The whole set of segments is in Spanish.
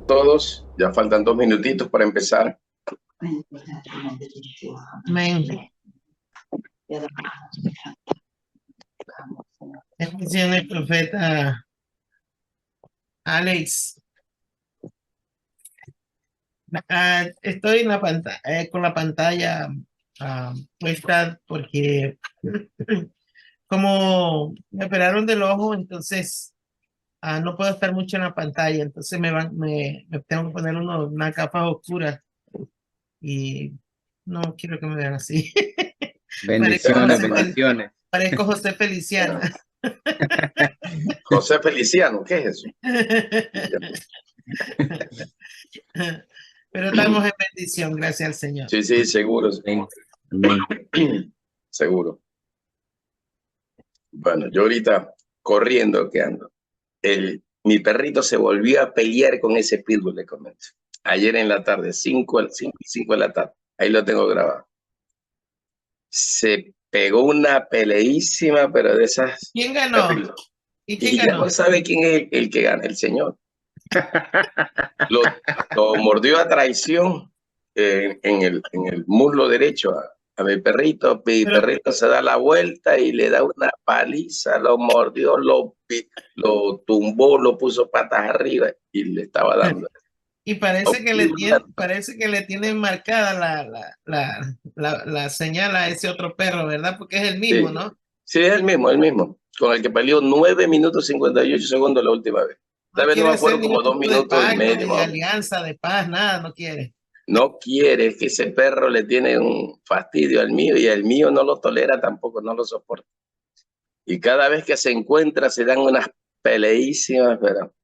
Todos, ya faltan 2 minutitos para empezar. Amén. Bendiciones, profeta Alex. Estoy en la pantalla, con la pantalla puesta porque como me operaron del ojo, entonces no puedo estar mucho en la pantalla, entonces me tengo que poner una capa oscura y no quiero que me vean así. Parezco Bendiciones, bendiciones. Parezco José Feliciana. José Feliciano, ¿qué es eso? Pero estamos en bendición, gracias al Señor. Sí, sí, seguro. Amén. Seguro. Bueno, yo ahorita corriendo que ando. Mi perrito se volvió a pelear con ese pitbull, le comento. Ayer en la tarde, 5 de la tarde. Ahí lo tengo grabado. Se pegó una peleísima, pero de esas. ¿Quién ganó? ¿Y quién Y ya ganó? no sabe quién es el que gana, el señor. Lo mordió a traición en el muslo derecho a mi perrito. Mi perrito se da la vuelta y le da una paliza, lo mordió, lo tumbó, lo puso patas arriba y le estaba dando. Y parece que le tienen marcada la señal a ese otro perro, ¿verdad? Porque es el mismo, Sí, ¿no? sí, es el mismo, con el que peleó 9 minutos 58 segundos la última vez. No Tal vez no quiere me hacer acuerdo, como ningún 2 tipo de minutos y pacto, medio ni más de o menos. alianza, de paz, nada, no quiere. No quiere, es que ese perro le tiene un fastidio al mío y el mío no lo tolera tampoco, no lo soporta. Y cada vez que se encuentra se dan unas peleísimas, pero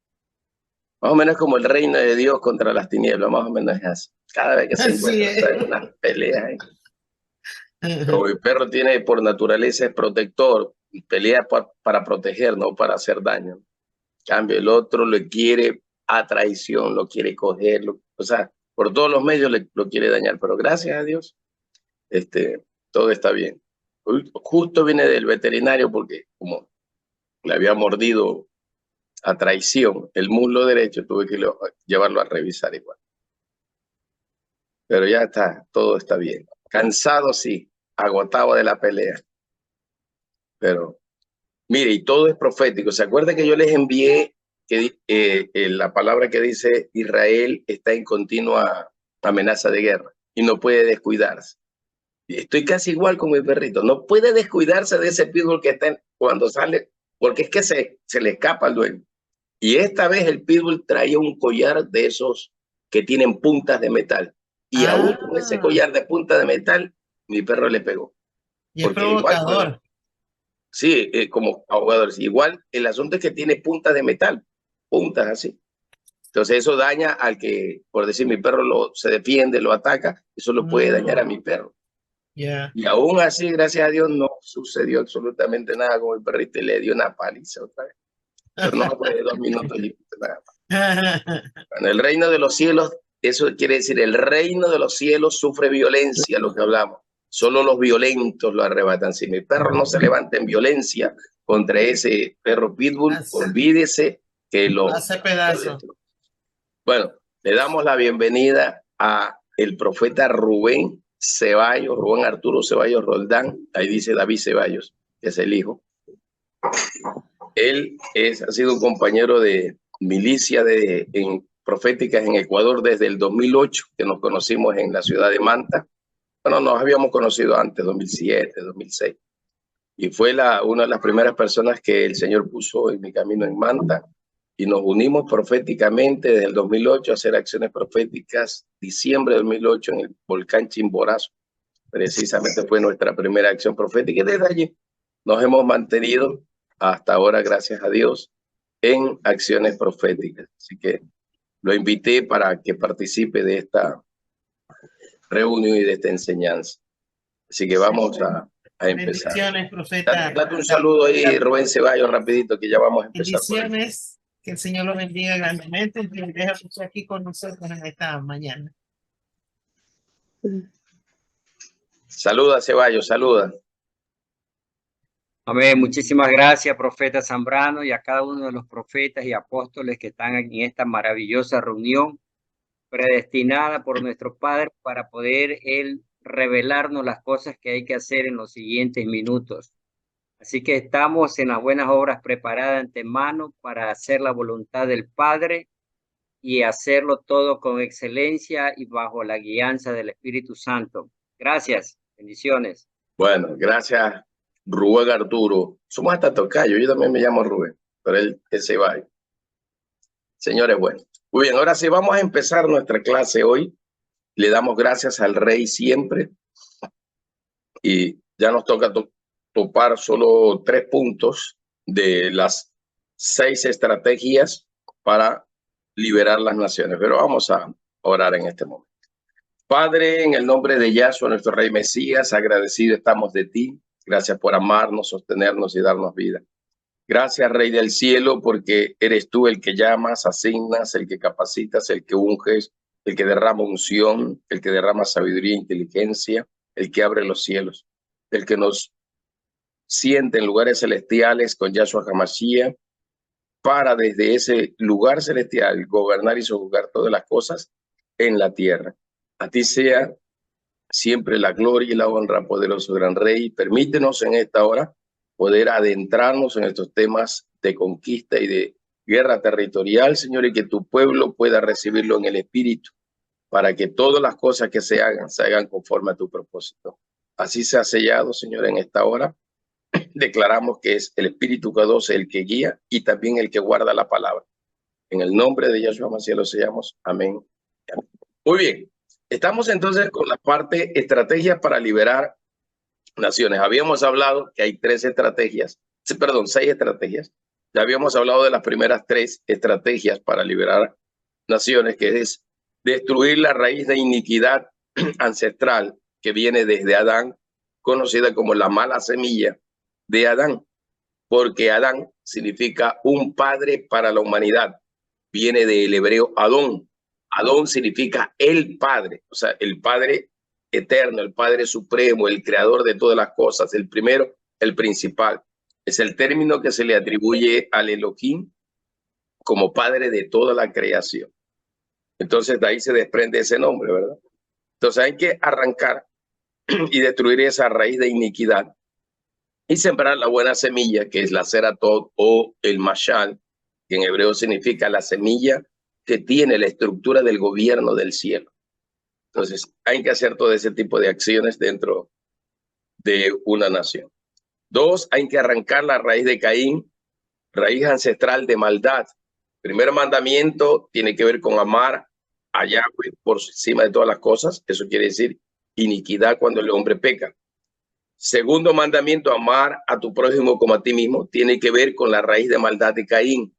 más o menos como el reino de Dios contra las tinieblas, más o menos es así. Cada vez que se Así encuentra se es. dan unas peleas. Como mi perro tiene por naturaleza es protector, pelea para proteger, no para hacer daño. En cambio, el otro le quiere a traición, lo quiere coger, o sea, por todos los medios lo quiere dañar, pero gracias a Dios, todo está bien. Justo viene del veterinario porque como le había mordido a traición el muslo derecho, tuve que llevarlo a revisar igual. Pero ya está, todo está bien. Cansado, sí, agotado de la pelea. Pero, mire, y todo es profético. ¿Se acuerda que yo les envié la palabra que dice Israel está en continua amenaza de guerra y no puede descuidarse? Estoy casi igual con mi perrito. No puede descuidarse de ese pitbull que está cuando sale, porque es que se le escapa al dueño. Y esta vez el pitbull traía un collar de esos que tienen puntas de metal. Y aún con ese collar de punta de metal, mi perro le pegó. Y es Porque igual, provocador. sí, como ahogadores. Igual el asunto es que tiene puntas de metal, puntas así. Entonces eso daña al que, por decir, mi perro se defiende, lo ataca, eso lo puede dañar a mi perro. Yeah. Y aún así, gracias a Dios, no sucedió absolutamente nada con el perrito y le dio una paliza otra vez. Pero no fue de 2 minutos y nada. En el reino de los cielos, eso quiere decir, el reino de los cielos sufre violencia, lo que hablamos. Solo los violentos lo arrebatan. Si mi perro no se levanta en violencia contra ese perro pitbull, olvídese que lo hace pedazo. Bueno, le damos la bienvenida a el profeta Rubén Ceballos, Rubén Arturo Ceballos Roldán. Ahí dice David Ceballos, que es el hijo. Él ha sido un compañero de milicia en proféticas en Ecuador desde el 2008, que nos conocimos en la ciudad de Manta. Bueno, nos habíamos conocido antes, 2007, 2006. Y fue una de las primeras personas que el Señor puso en mi camino en Manta. Y nos unimos proféticamente desde el 2008 a hacer acciones proféticas. Diciembre de 2008 en el volcán Chimborazo. Precisamente fue nuestra primera acción profética. Y desde allí nos hemos mantenido hasta ahora, gracias a Dios, en acciones proféticas. Así que lo invité para que participe de esta reunión y de esta enseñanza. Así que vamos a empezar. Bendiciones, profeta. Date un saludo ahí, Rubén Ceballos, rapidito, que ya vamos a empezar. Bendiciones. Que el Señor los bendiga grandemente. Y deja aquí con nosotros en esta mañana. Saluda, Ceballos, saluda. Amén. Muchísimas gracias, profeta Zambrano, y a cada uno de los profetas y apóstoles que están en esta maravillosa reunión predestinada por nuestro Padre para poder Él revelarnos las cosas que hay que hacer en los siguientes minutos. Así que estamos en las buenas obras preparadas de antemano para hacer la voluntad del Padre y hacerlo todo con excelencia y bajo la guianza del Espíritu Santo. Gracias. Bendiciones. Bueno, gracias, Rubén Arturo. Somos hasta tocayo, yo también me llamo Rubén, pero él se va. Señores, bueno. Muy bien, ahora sí, vamos a empezar nuestra clase hoy. Le damos gracias al Rey siempre. Y ya nos toca topar solo 3 puntos de las 6 estrategias para liberar las naciones. Pero vamos a orar en este momento. Padre, en el nombre de Yahshua, nuestro Rey Mesías, agradecido estamos de ti. Gracias por amarnos, sostenernos y darnos vida. Gracias, Rey del Cielo, porque eres tú el que llamas, asignas, el que capacitas, el que unges, el que derrama unción, el que derrama sabiduría e inteligencia, el que abre los cielos, el que nos siente en lugares celestiales con Yahshua HaMashiach, para desde ese lugar celestial gobernar y sojuzgar todas las cosas en la tierra. A ti sea siempre la gloria y la honra, poderoso gran Rey. Permítenos en esta hora poder adentrarnos en estos temas de conquista y de guerra territorial, Señor, y que tu pueblo pueda recibirlo en el Espíritu, para que todas las cosas que se hagan conforme a tu propósito. Así se ha sellado, Señor, en esta hora. Declaramos que es el Espíritu Kadosh el que guía y también el que guarda la palabra. En el nombre de Yahshua Mashiach lo sellamos. Amén. Amén. Muy bien. Estamos entonces con la parte estrategias para liberar naciones. Habíamos hablado que hay 6 estrategias. Ya habíamos hablado de las primeras 3 estrategias para liberar naciones, que es destruir la raíz de iniquidad ancestral que viene desde Adán, conocida como la mala semilla de Adán, porque Adán significa un padre para la humanidad. Viene del hebreo Adón. Adón significa el Padre, o sea, el Padre eterno, el Padre supremo, el creador de todas las cosas, el primero, el principal. Es el término que se le atribuye al Elohim como Padre de toda la creación. Entonces de ahí se desprende ese nombre, ¿verdad? Entonces hay que arrancar y destruir esa raíz de iniquidad y sembrar la buena semilla, que es la Seratot o el Mashal, que en hebreo significa la semilla que tiene la estructura del gobierno del cielo. Entonces, hay que hacer todo ese tipo de acciones dentro de una nación. 2, hay que arrancar la raíz de Caín, raíz ancestral de maldad. Primer mandamiento tiene que ver con amar a Yahweh por encima de todas las cosas. Eso quiere decir iniquidad cuando el hombre peca. Segundo mandamiento, amar a tu prójimo como a ti mismo, tiene que ver con la raíz de maldad de Caín.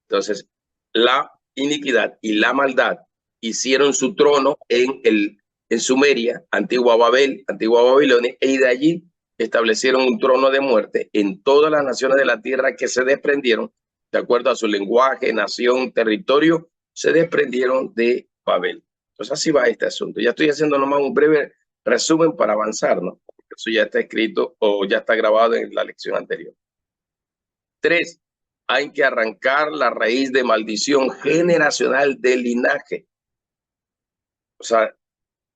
Entonces, la iniquidad y la maldad hicieron su trono en Sumeria, antigua Babel, antigua Babilonia, y de allí establecieron un trono de muerte en todas las naciones de la tierra que se desprendieron, de acuerdo a su lenguaje, nación, territorio, se desprendieron de Babel. Entonces así va este asunto. Ya estoy haciendo nomás un breve resumen para avanzar, ¿no? Eso ya está escrito o ya está grabado en la lección anterior. 3, hay que arrancar la raíz de maldición generacional del linaje. O sea,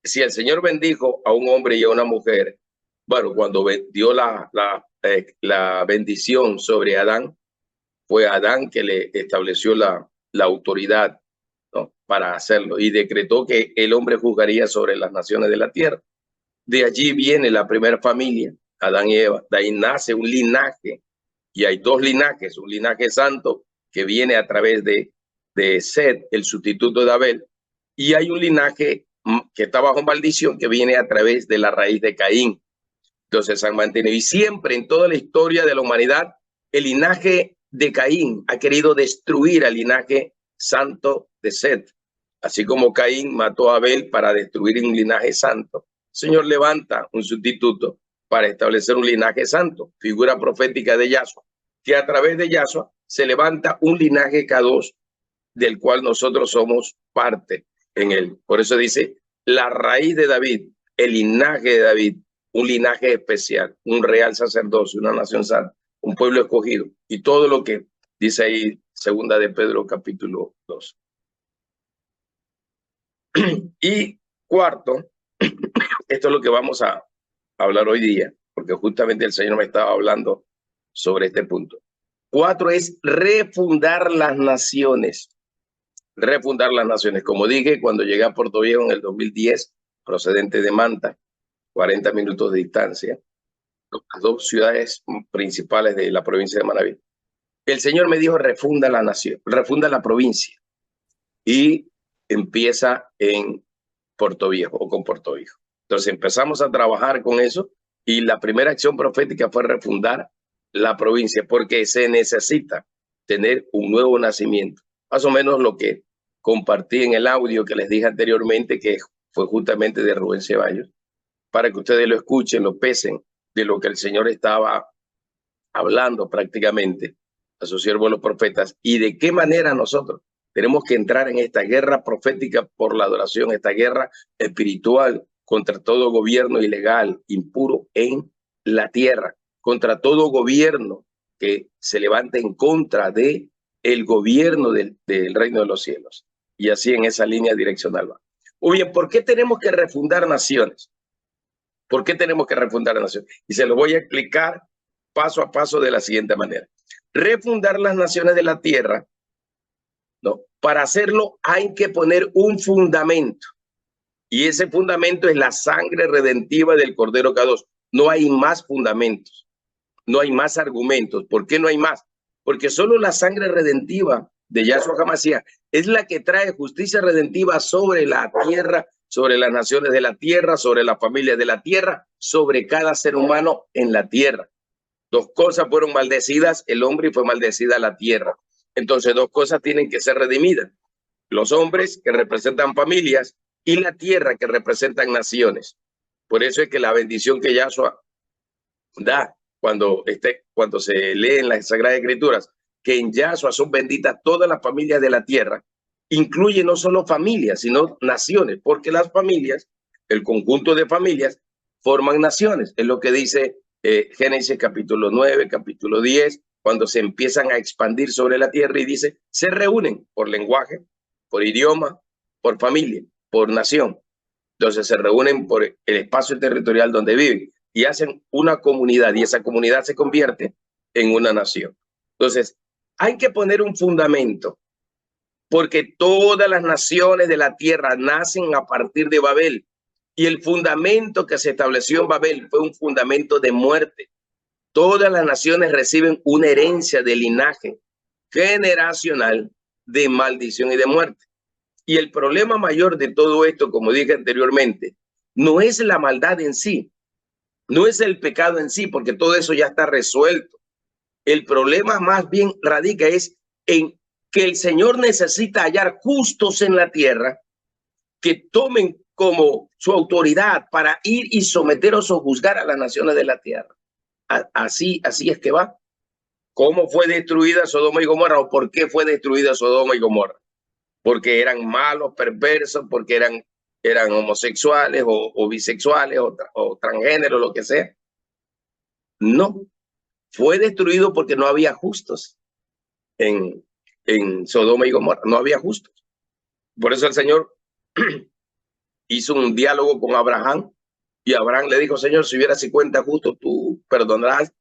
si el Señor bendijo a un hombre y a una mujer, bueno, cuando dio la bendición sobre Adán, fue Adán que le estableció la autoridad, ¿no?, para hacerlo, y decretó que el hombre juzgaría sobre las naciones de la tierra. De allí viene la primera familia, Adán y Eva. De ahí nace un linaje, y hay 2 linajes, un linaje santo que viene a través de Set, el sustituto de Abel, y hay un linaje que está bajo maldición que viene a través de la raíz de Caín. Entonces se han mantenido, y siempre en toda la historia de la humanidad, el linaje de Caín ha querido destruir al linaje santo de Set. Así como Caín mató a Abel para destruir un linaje santo, el Señor levanta un sustituto para establecer un linaje santo, figura profética de Yahshua, que a través de Yahshua se levanta un linaje Kadosh del cual nosotros somos parte en él. Por eso dice, la raíz de David, el linaje de David, un linaje especial, un real sacerdocio, una nación santa, un pueblo escogido, y todo lo que dice ahí, segunda de Pedro, capítulo 2. Y cuarto, esto es lo que vamos a hablar hoy día, porque justamente el Señor me estaba hablando sobre este punto. 4 es refundar las naciones. Refundar las naciones. Como dije, cuando llegué a Puerto Viejo en el 2010, procedente de Manta, 40 minutos de distancia, las 2 ciudades principales de la provincia de Manabí, el Señor me dijo, refunda la nación, refunda la provincia. Y empieza en Puerto Viejo o con Puerto Viejo. Entonces empezamos a trabajar con eso y la primera acción profética fue refundar la provincia porque se necesita tener un nuevo nacimiento. Más o menos lo que compartí en el audio que les dije anteriormente, que fue justamente de Rubén Ceballos, para que ustedes lo escuchen, lo pesen de lo que el Señor estaba hablando prácticamente a sus siervos los profetas y de qué manera nosotros tenemos que entrar en esta guerra profética por la adoración, esta guerra espiritual contra todo gobierno ilegal, impuro en la tierra, contra todo gobierno que se levante en contra de el gobierno del reino de los cielos. Y así en esa línea direccional va. Muy bien, ¿por qué tenemos que refundar naciones? ¿Por qué tenemos que refundar naciones? Y se lo voy a explicar paso a paso de la siguiente manera. Refundar las naciones de la tierra, ¿no? Para hacerlo hay que poner un fundamento. Y ese fundamento es la sangre redentiva del Cordero K2. No hay más fundamentos, no hay más argumentos. ¿Por qué no hay más? Porque solo la sangre redentiva de Yahshua HaMashiach es la que trae justicia redentiva sobre la tierra, sobre las naciones de la tierra, sobre la familia de la tierra, sobre cada ser humano en la tierra. 2 cosas fueron maldecidas, el hombre, y fue maldecida la tierra. Entonces 2 cosas tienen que ser redimidas. Los hombres, que representan familias, y la tierra, que representan naciones. Por eso es que la bendición que Yahshua da cuando se lee en las Sagradas Escrituras, que en Yahshua son benditas todas las familias de la tierra, incluye no solo familias, sino naciones, porque las familias, el conjunto de familias, forman naciones. Es lo que dice Génesis capítulo 9, capítulo 10, cuando se empiezan a expandir sobre la tierra y dice, se reúnen por lenguaje, por idioma, por familia, por nación. Entonces se reúnen por el espacio territorial donde viven y hacen una comunidad, y esa comunidad se convierte en una nación. Entonces hay que poner un fundamento, porque todas las naciones de la tierra nacen a partir de Babel, y el fundamento que se estableció en Babel fue un fundamento de muerte. Todas las naciones reciben una herencia de linaje generacional de maldición y de muerte. Y el problema mayor de todo esto, como dije anteriormente, no es la maldad en sí, no es el pecado en sí, porque todo eso ya está resuelto. El problema más bien radica es en que el Señor necesita hallar justos en la tierra que tomen como su autoridad para ir y someter o sojuzgar a las naciones de la tierra. Así es que va. ¿Cómo fue destruida Sodoma y Gomorra o por qué fue destruida Sodoma y Gomorra? Porque eran malos, perversos, porque eran homosexuales o bisexuales o transgénero, lo que sea. No, fue destruido porque no había justos en Sodoma y Gomorra, no había justos. Por eso el Señor hizo un diálogo con Abraham y Abraham le dijo, Señor, si hubiera 50 justos, ¿tú perdonarás?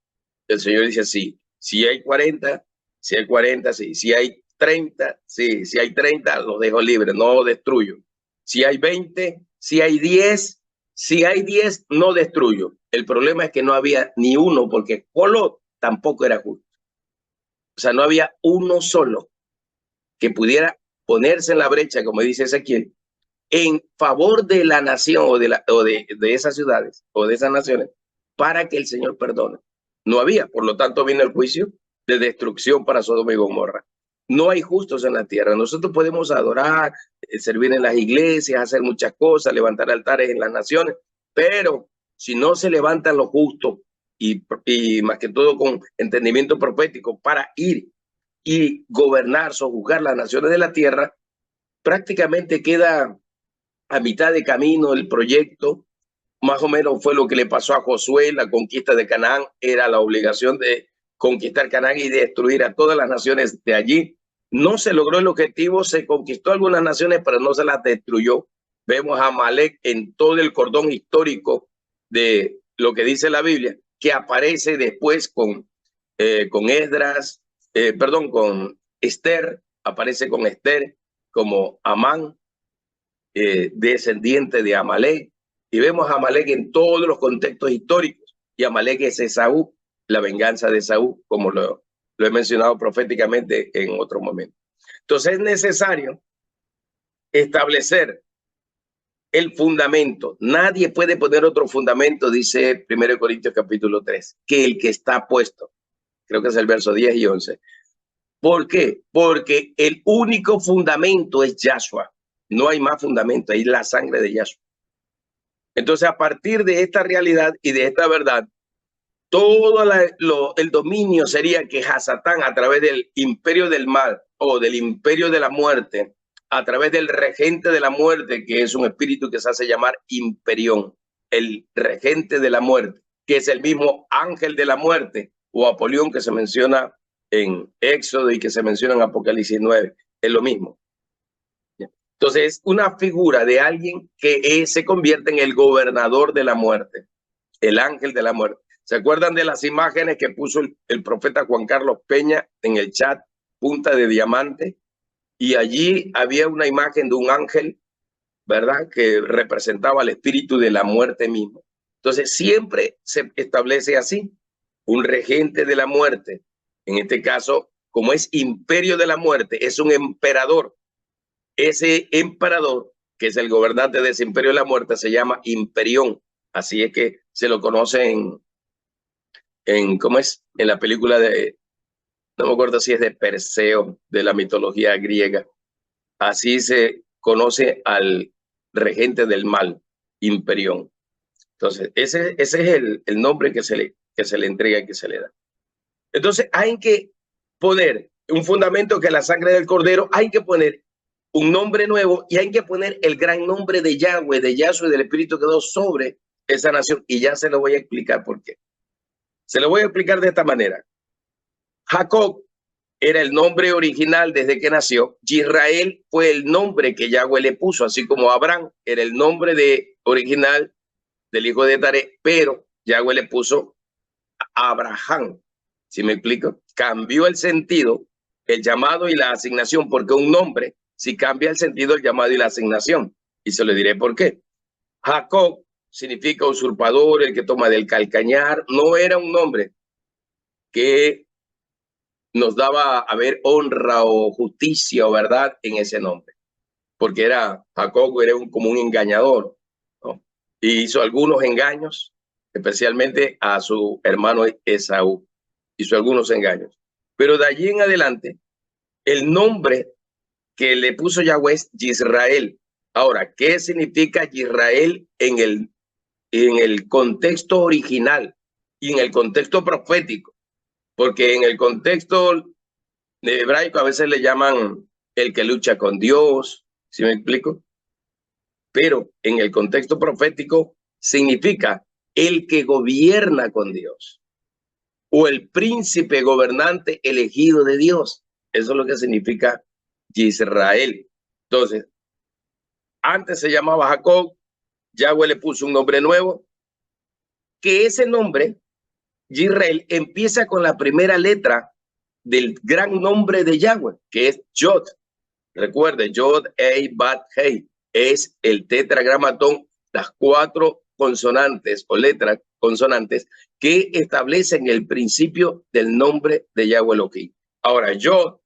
El Señor dice, sí, si hay 40, sí, si hay 30, sí, si hay 30, los dejo libres, no los destruyo. Si hay 20, si hay 10, no destruyo. El problema es que no había ni uno, porque Colo tampoco era justo. O sea, no había uno solo que pudiera ponerse en la brecha, como dice Ezequiel, en favor de la nación o de esas ciudades o de esas naciones, para que el Señor perdone. No había, por lo tanto vino el juicio de destrucción para Sodoma y Gomorra. No hay justos en la tierra. Nosotros podemos adorar, servir en las iglesias, hacer muchas cosas, levantar altares en las naciones, pero si no se levantan los justos y más que todo con entendimiento profético para ir y gobernar, sojuzgar las naciones de la tierra, prácticamente queda a mitad de camino el proyecto, más o menos fue lo que le pasó a Josué, la conquista de Canaán, era la obligación de conquistar Canaán y destruir a todas las naciones de allí. No se logró el objetivo, se conquistó algunas naciones, pero no se las destruyó. Vemos a Amalek en todo el cordón histórico de lo que dice la Biblia, que aparece después con Esdras, con Esther, aparece con Esther como Amán, descendiente de Amalek, y vemos a Amalek en todos los contextos históricos, y Amalek es Esaú, la venganza de Esaú, como lo he mencionado proféticamente en otro momento. Entonces es necesario establecer el fundamento. Nadie puede poner otro fundamento, dice 1 Corintios capítulo 3, que el que está puesto. Creo que es el verso 10 y 11. ¿Por qué? Porque el único fundamento es Yahshua. No hay más fundamento, hay la sangre de Yahshua. Entonces, a partir de esta realidad y de esta verdad, todo el dominio sería que Hasatán, a través del imperio del mal o del imperio de la muerte, a través del regente de la muerte, que es un espíritu que se hace llamar Imperión, el regente de la muerte, que es el mismo ángel de la muerte, o Apolión, que se menciona en Éxodo y que se menciona en Apocalipsis 9, es lo mismo. Entonces es una figura de alguien que se convierte en el gobernador de la muerte, el ángel de la muerte. ¿Se acuerdan de las imágenes que puso el profeta Juan Carlos Peña en el chat, punta de diamante? Y allí había una imagen de un ángel, ¿verdad?, que representaba al espíritu de la muerte mismo. Entonces siempre se establece así, un regente de la muerte. En este caso, como es imperio de la muerte, es un emperador. Ese emperador, que es el gobernante de ese imperio de la muerte, se llama Imperión. Así es que se lo conoce ¿cómo es? En la película de, no me acuerdo si es de Perseo, de la mitología griega. Así se conoce al regente del mal, Imperión. Entonces, ese es el nombre que se le entrega y que se le da. Entonces, hay que poner un fundamento que es la sangre del Cordero, hay que poner un nombre nuevo y hay que poner el gran nombre de Yahweh, de Yahshua y del Espíritu que quedó sobre esa nación. Y ya se lo voy a explicar por qué. Se lo voy a explicar de esta manera. Jacob era el nombre original desde que nació. Israel fue el nombre que Yahweh le puso, así como Abraham era el nombre original del hijo de Taré, pero Yahweh le puso Abraham. ¿Sí me explico? Cambió el sentido, el llamado y la asignación, porque un nombre, si cambia el sentido, el llamado y la asignación. Y se lo diré por qué. Jacob significa usurpador, el que toma del calcañar. No era un nombre que nos daba a ver honra o justicia o verdad en ese nombre, porque Jacob era como un engañador, ¿no? Y hizo algunos engaños, especialmente a su hermano Esaú, hizo algunos engaños. Pero de allí en adelante, el nombre que le puso Yahweh es Israel. Ahora, ¿qué significa Israel en el contexto original y en el contexto profético? Porque en el contexto de hebraico a veces le llaman el que lucha con Dios, ¿sí me explico? Pero en el contexto profético significa el que gobierna con Dios o el príncipe gobernante elegido de Dios. Eso es lo que significa Israel. Entonces, antes se llamaba Jacob, Yahweh le puso un nombre nuevo, que ese nombre, Israel, empieza con la primera letra del gran nombre de Yahweh, que es Yod. Recuerde, Yod, Ei, Bat, Hei, es el tetragramatón, las 4 consonantes o letras consonantes que establecen el principio del nombre de Yahweh Elohim. Ahora, Yod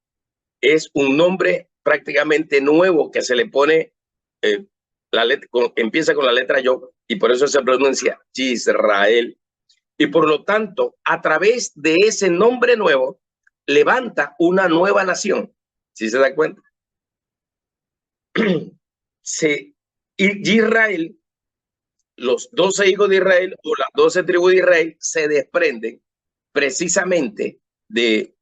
es un nombre prácticamente nuevo que se le pone, empieza con la letra Yod y por eso se pronuncia Israel. Y por lo tanto, a través de ese nombre nuevo, levanta una nueva nación. ¿Sí se da cuenta? Y Israel, los 12 hijos de Israel o las 12 tribus de Israel se desprenden precisamente de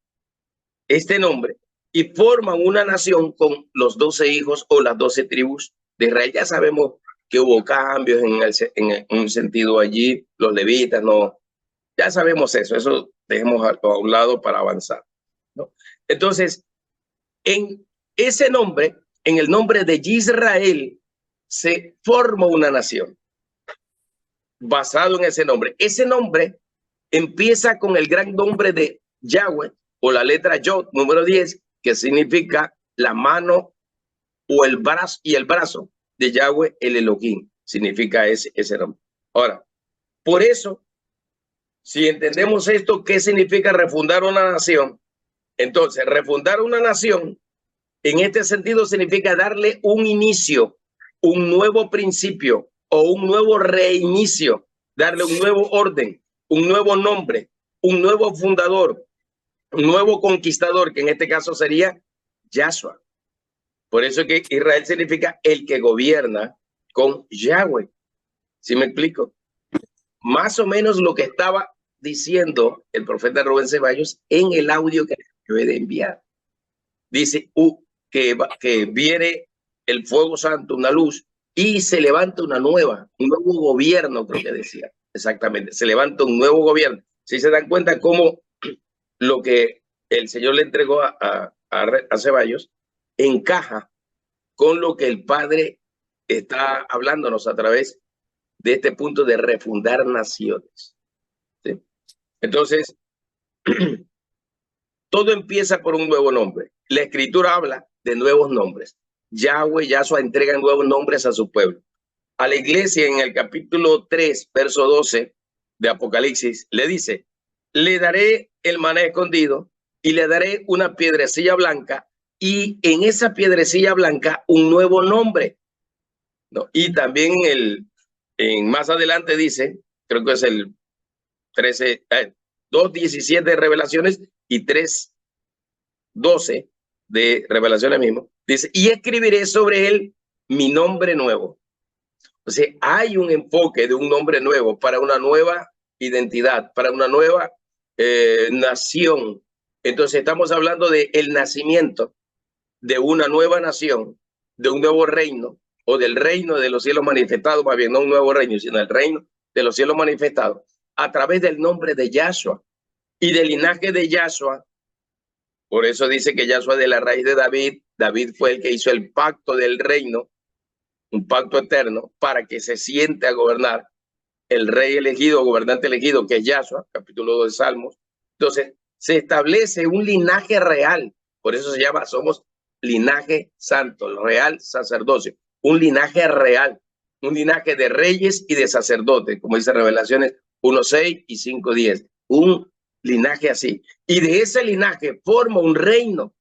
este nombre y forman una nación con los 12 hijos o las 12 tribus de Israel. Ya sabemos que hubo cambios en un sentido allí, los levitas no, ya sabemos eso dejemos a un lado para avanzar, ¿no? Entonces, en ese nombre, en el nombre de Israel, se forma una nación basado en ese nombre. Ese nombre empieza con el gran nombre de Yahweh, o la letra Yod, número 10, que significa la mano o el brazo, y el brazo de Yahweh, el Elohim, significa ese nombre. Ahora, por eso, si entendemos esto, ¿qué significa refundar una nación? Entonces, refundar una nación, en este sentido, significa darle un inicio, un nuevo principio o un nuevo reinicio, darle un nuevo orden, un nuevo nombre, un nuevo fundador, un nuevo conquistador, que en este caso sería Yahshua. Por eso es que Israel significa el que gobierna con Yahweh. ¿Sí me explico? Más o menos lo que estaba diciendo el profeta Rubén Ceballos en el audio que yo he de enviar. Dice que viene el fuego santo, una luz, y se levanta un nuevo gobierno, creo que decía. Exactamente, se levanta un nuevo gobierno. Si se dan cuenta cómo lo que el Señor le entregó a Ceballos encaja con lo que el Padre está hablándonos a través de este punto de refundar naciones. ¿Sí? Entonces, todo empieza por un nuevo nombre. La Escritura habla de nuevos nombres. Yahweh, Yahshua entrega nuevos nombres a su pueblo. A la iglesia, en el capítulo 3, verso 12 de Apocalipsis, le dice: le daré el maná escondido y le daré una piedrecilla blanca, y en esa piedrecilla blanca un nuevo nombre, ¿no? Y también más adelante dice, creo que es el 2:17 de Revelaciones y 3:12 de Revelaciones mismo, dice: y escribiré sobre él mi nombre nuevo. O sea, hay un enfoque de un nombre nuevo para una nueva identidad, para una nueva nación. Entonces estamos hablando de el nacimiento de una nueva nación, de un nuevo reino, o del reino de los cielos manifestados, más bien no un nuevo reino, sino el reino de los cielos manifestados, a través del nombre de Yahshua y del linaje de Yahshua. Por eso dice que Yahshua de la raíz de David. David fue el que hizo el pacto del reino, un pacto eterno, para que se siente a gobernar el rey elegido, gobernante elegido, que es Yahshua, capítulo 2 de Salmos. Entonces, se establece un linaje real. Por eso se llama, somos linaje santo, el real sacerdocio. Un linaje real, un linaje de reyes y de sacerdotes, como dice Revelaciones 1:6 y 5:10. Un linaje así. Y de ese linaje forma un reino.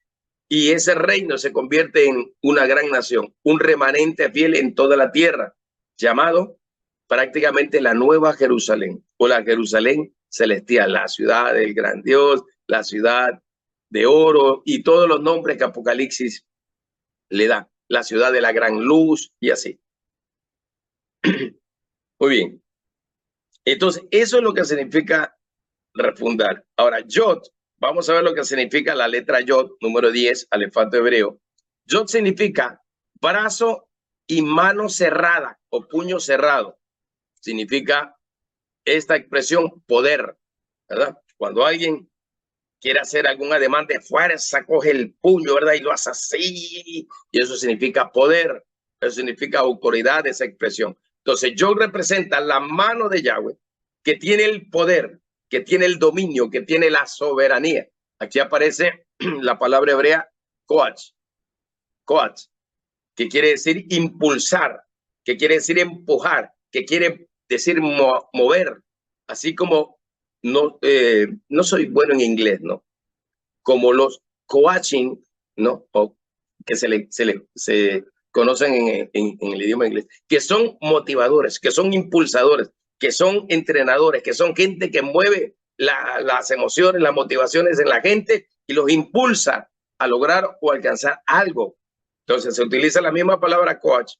Y ese reino se convierte en una gran nación, un remanente fiel en toda la tierra, llamado prácticamente la Nueva Jerusalén, o la Jerusalén celestial, la ciudad del gran Dios, la ciudad de oro, y todos los nombres que Apocalipsis le da, la ciudad de la gran luz, y así. Muy bien. Entonces, eso es lo que significa refundar. Ahora, Yod, vamos a ver lo que significa la letra Yod, número 10, alefato hebreo. Yod significa brazo y mano cerrada o puño cerrado. Significa esta expresión poder, ¿verdad? Cuando alguien quiere hacer algún ademán de fuerza, coge el puño, ¿verdad? Y lo hace así. Y eso significa poder. Eso significa autoridad, esa expresión. Entonces, Yod representa la mano de Yahweh, que tiene el poder, que tiene el dominio, que tiene la soberanía. Aquí aparece la palabra hebrea coach, que quiere decir impulsar, que quiere decir empujar, que quiere decir mover, así como no soy bueno en inglés, ¿no? Como los coaching, ¿no? O que se conocen en el idioma inglés, que son motivadores, que son impulsadores, que son entrenadores, que son gente que mueve las emociones, las motivaciones en la gente y los impulsa a lograr o alcanzar algo. Entonces se utiliza la misma palabra coach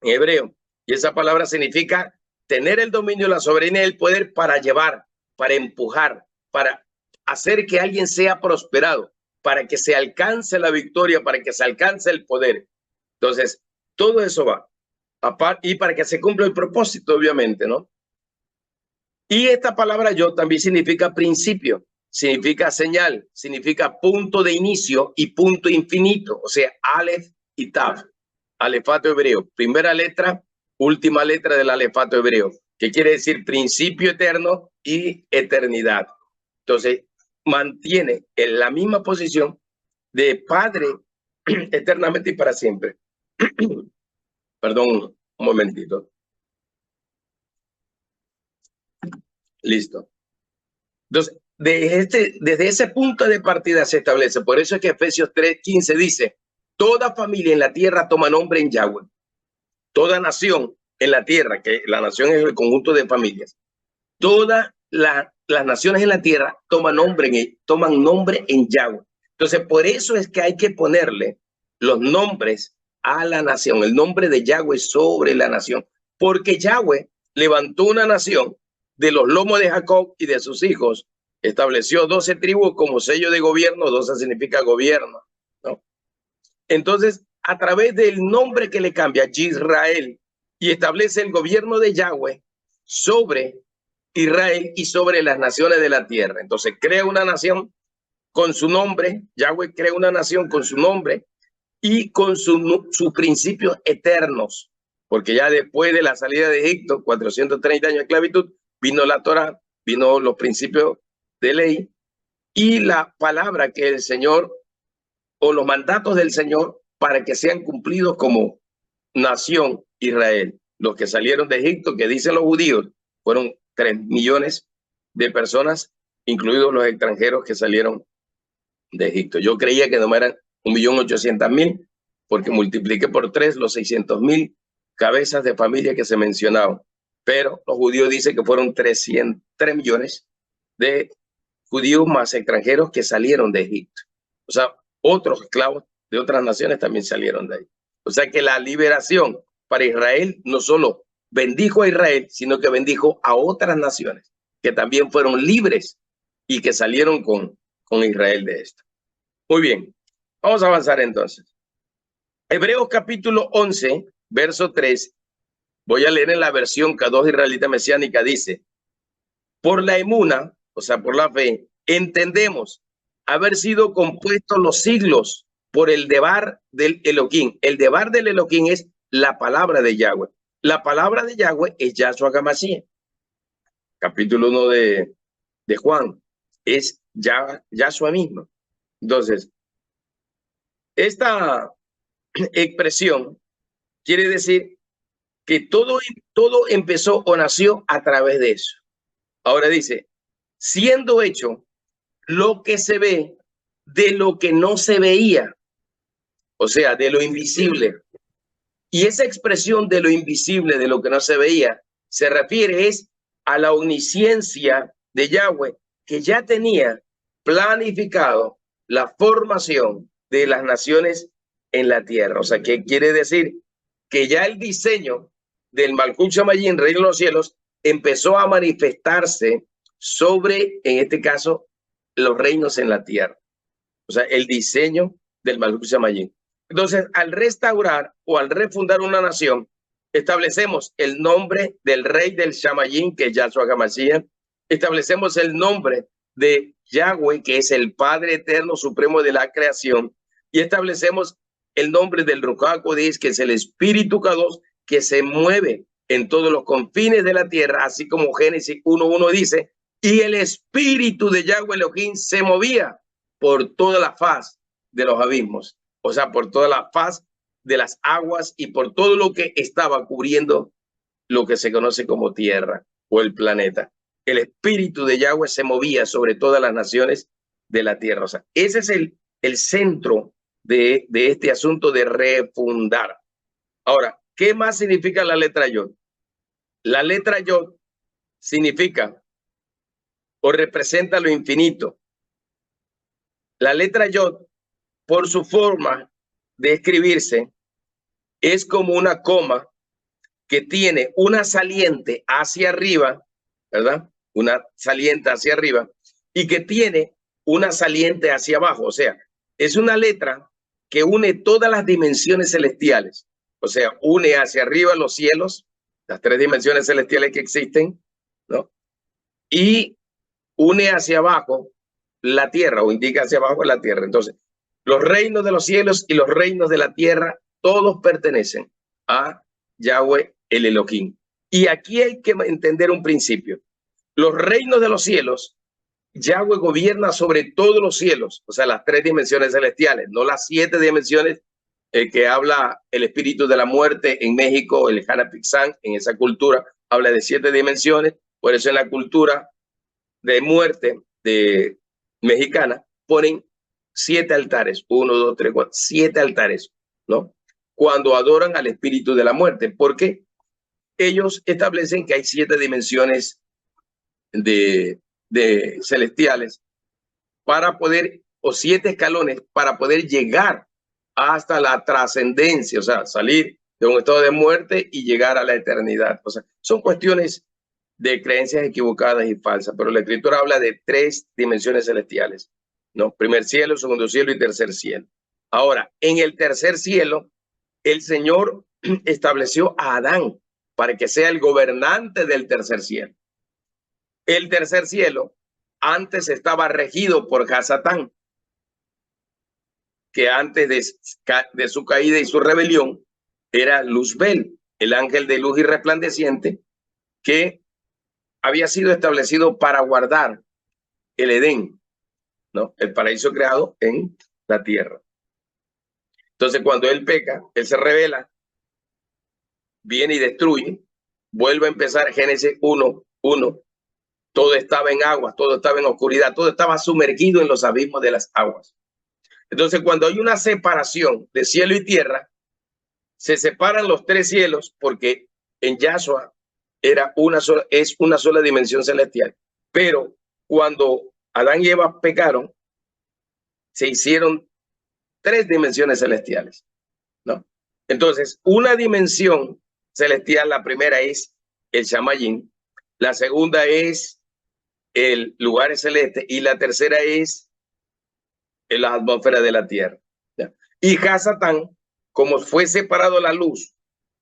en hebreo, y esa palabra significa tener el dominio, la soberanía y el poder para llevar, para empujar, para hacer que alguien sea prosperado, para que se alcance la victoria, para que se alcance el poder. Entonces, todo eso va. y para que se cumpla el propósito, obviamente, ¿no? Y esta palabra Yod también significa principio, significa señal, significa punto de inicio y punto infinito, o sea, Aleph y Tav, alefato hebreo, primera letra, última letra del alefato hebreo, que quiere decir principio eterno y eternidad. Entonces, mantiene en la misma posición de Padre eternamente y para siempre. Perdón, un momentito. Listo. Entonces, desde ese punto de partida se establece. Por eso es que Efesios 3:15 dice, toda familia en la tierra toma nombre en Yahweh. Toda nación en la tierra, que la nación es el conjunto de familias. Todas las naciones en la tierra toman nombre en Yahweh. Entonces, por eso es que hay que ponerle los nombres a la nación, el nombre de Yahweh sobre la nación, porque Yahweh levantó una nación de los lomos de Jacob y de sus hijos, estableció 12 tribus como sello de gobierno, 12 significa gobierno, ¿no? Entonces, a través del nombre que le cambia, Israel, y establece el gobierno de Yahweh sobre Israel y sobre las naciones de la tierra. Entonces, crea una nación con su nombre, Yahweh crea una nación con su nombre y con sus principios eternos, porque ya después de la salida de Egipto, 430 años de esclavitud, vino la Torá, vino los principios de ley y la palabra que el Señor o los mandatos del Señor para que sean cumplidos como nación Israel. Los que salieron de Egipto, que dicen los judíos, fueron 3 millones de personas, incluidos los extranjeros que salieron de Egipto. Yo creía que no eran 1.800.000, porque multipliqué por 3 los 600.000 cabezas de familia que se mencionaban. Pero los judíos dicen que fueron 3 millones de judíos más extranjeros que salieron de Egipto. O sea, otros esclavos de otras naciones también salieron de ahí. O sea que la liberación para Israel no solo bendijo a Israel, sino que bendijo a otras naciones que también fueron libres y que salieron con Israel de esto. Muy bien, vamos a avanzar entonces. Hebreos capítulo 11, verso 3. Voy a leer en la versión K2 israelita mesiánica. Dice, por la emuna, o sea, por la fe, entendemos haber sido compuestos los siglos por el debar del Elohim. El debar del Elohim es la palabra de Yahweh. La palabra de Yahweh es Yahshua HaMashiach. Capítulo 1 de Juan. Es Yahshua mismo. Entonces, esta expresión quiere decir que todo empezó o nació a través de eso. Ahora dice, siendo hecho lo que se ve de lo que no se veía, o sea, de lo invisible. Y esa expresión de lo invisible, de lo que no se veía, se refiere a la omnisciencia de Yahweh, que ya tenía planificado la formación de las naciones en la tierra. O sea, ¿qué quiere decir? Que ya el diseño del Malkut Shamayim, Rey de los Cielos, empezó a manifestarse sobre, en este caso, los reinos en la tierra. O sea, el diseño del Malkut Shamayim. Entonces, al restaurar o al refundar una nación, establecemos el nombre del rey del Shamayim, que es Yahshua HaMashiach. Establecemos el nombre de Yahweh, que es el Padre Eterno Supremo de la creación. Y establecemos el nombre del Ruach HaKodesh, que es el Espíritu Kadosh, que se mueve en todos los confines de la tierra, así como Génesis 1:1 dice, y el Espíritu de Yahweh Elohim se movía por toda la faz de los abismos, o sea, por toda la faz de las aguas y por todo lo que estaba cubriendo lo que se conoce como tierra o el planeta. El Espíritu de Yahweh se movía sobre todas las naciones de la tierra. O sea, ese es el centro de este asunto de refundar. Ahora, ¿qué más significa la letra Yod? La letra Yod significa o representa lo infinito. La letra Yod, por su forma de escribirse, es como una coma que tiene una saliente hacia arriba, ¿verdad? Una saliente hacia arriba y que tiene una saliente hacia abajo. O sea, es una letra que une todas las dimensiones celestiales. o sea, une hacia arriba los cielos, las 3 dimensiones celestiales que existen, ¿no? Y une hacia abajo la tierra, o indica hacia abajo la tierra. Entonces, los reinos de los cielos y los reinos de la tierra, todos pertenecen a Yahweh el Elohim. Y aquí hay que entender un principio. Los reinos de los cielos, Yahweh gobierna sobre todos los cielos, o sea, las 3 dimensiones celestiales, no las 7 dimensiones que habla el espíritu de la muerte en México, el Hanapixán, en esa cultura, habla de 7 dimensiones. Por eso en la cultura de muerte de mexicana ponen 7 altares, 1, 2, 3, 4, 7 altares, ¿no? Cuando adoran al espíritu de la muerte, porque ellos establecen que hay 7 dimensiones de celestiales para poder, o 7 escalones para poder llegar hasta la trascendencia, o sea, salir de un estado de muerte y llegar a la eternidad. O sea, son cuestiones de creencias equivocadas y falsas, pero la escritura habla de 3 dimensiones celestiales, ¿no? Primer cielo, segundo cielo y tercer cielo. Ahora, en el tercer cielo, el Señor estableció a Adán para que sea el gobernante del tercer cielo. El tercer cielo antes estaba regido por Hasatán, que antes de su caída y su rebelión era Luzbel, el ángel de luz y resplandeciente, que había sido establecido para guardar el Edén, ¿no? El paraíso creado en la tierra. Entonces, cuando él peca, él se revela, viene y destruye, vuelve a empezar Génesis 1:1. Todo estaba en aguas, todo estaba en oscuridad, todo estaba sumergido en los abismos de las aguas. Entonces, cuando hay una separación de cielo y tierra, se separan los 3 cielos porque en Yahshua es una sola dimensión celestial. Pero cuando Adán y Eva pecaron, se hicieron 3 dimensiones celestiales, ¿no? Entonces, una dimensión celestial, la primera es el Shamayim, la segunda es el lugar celeste y la tercera es la atmósfera de la tierra, ¿ya? Y Hasatán, como fue separado la luz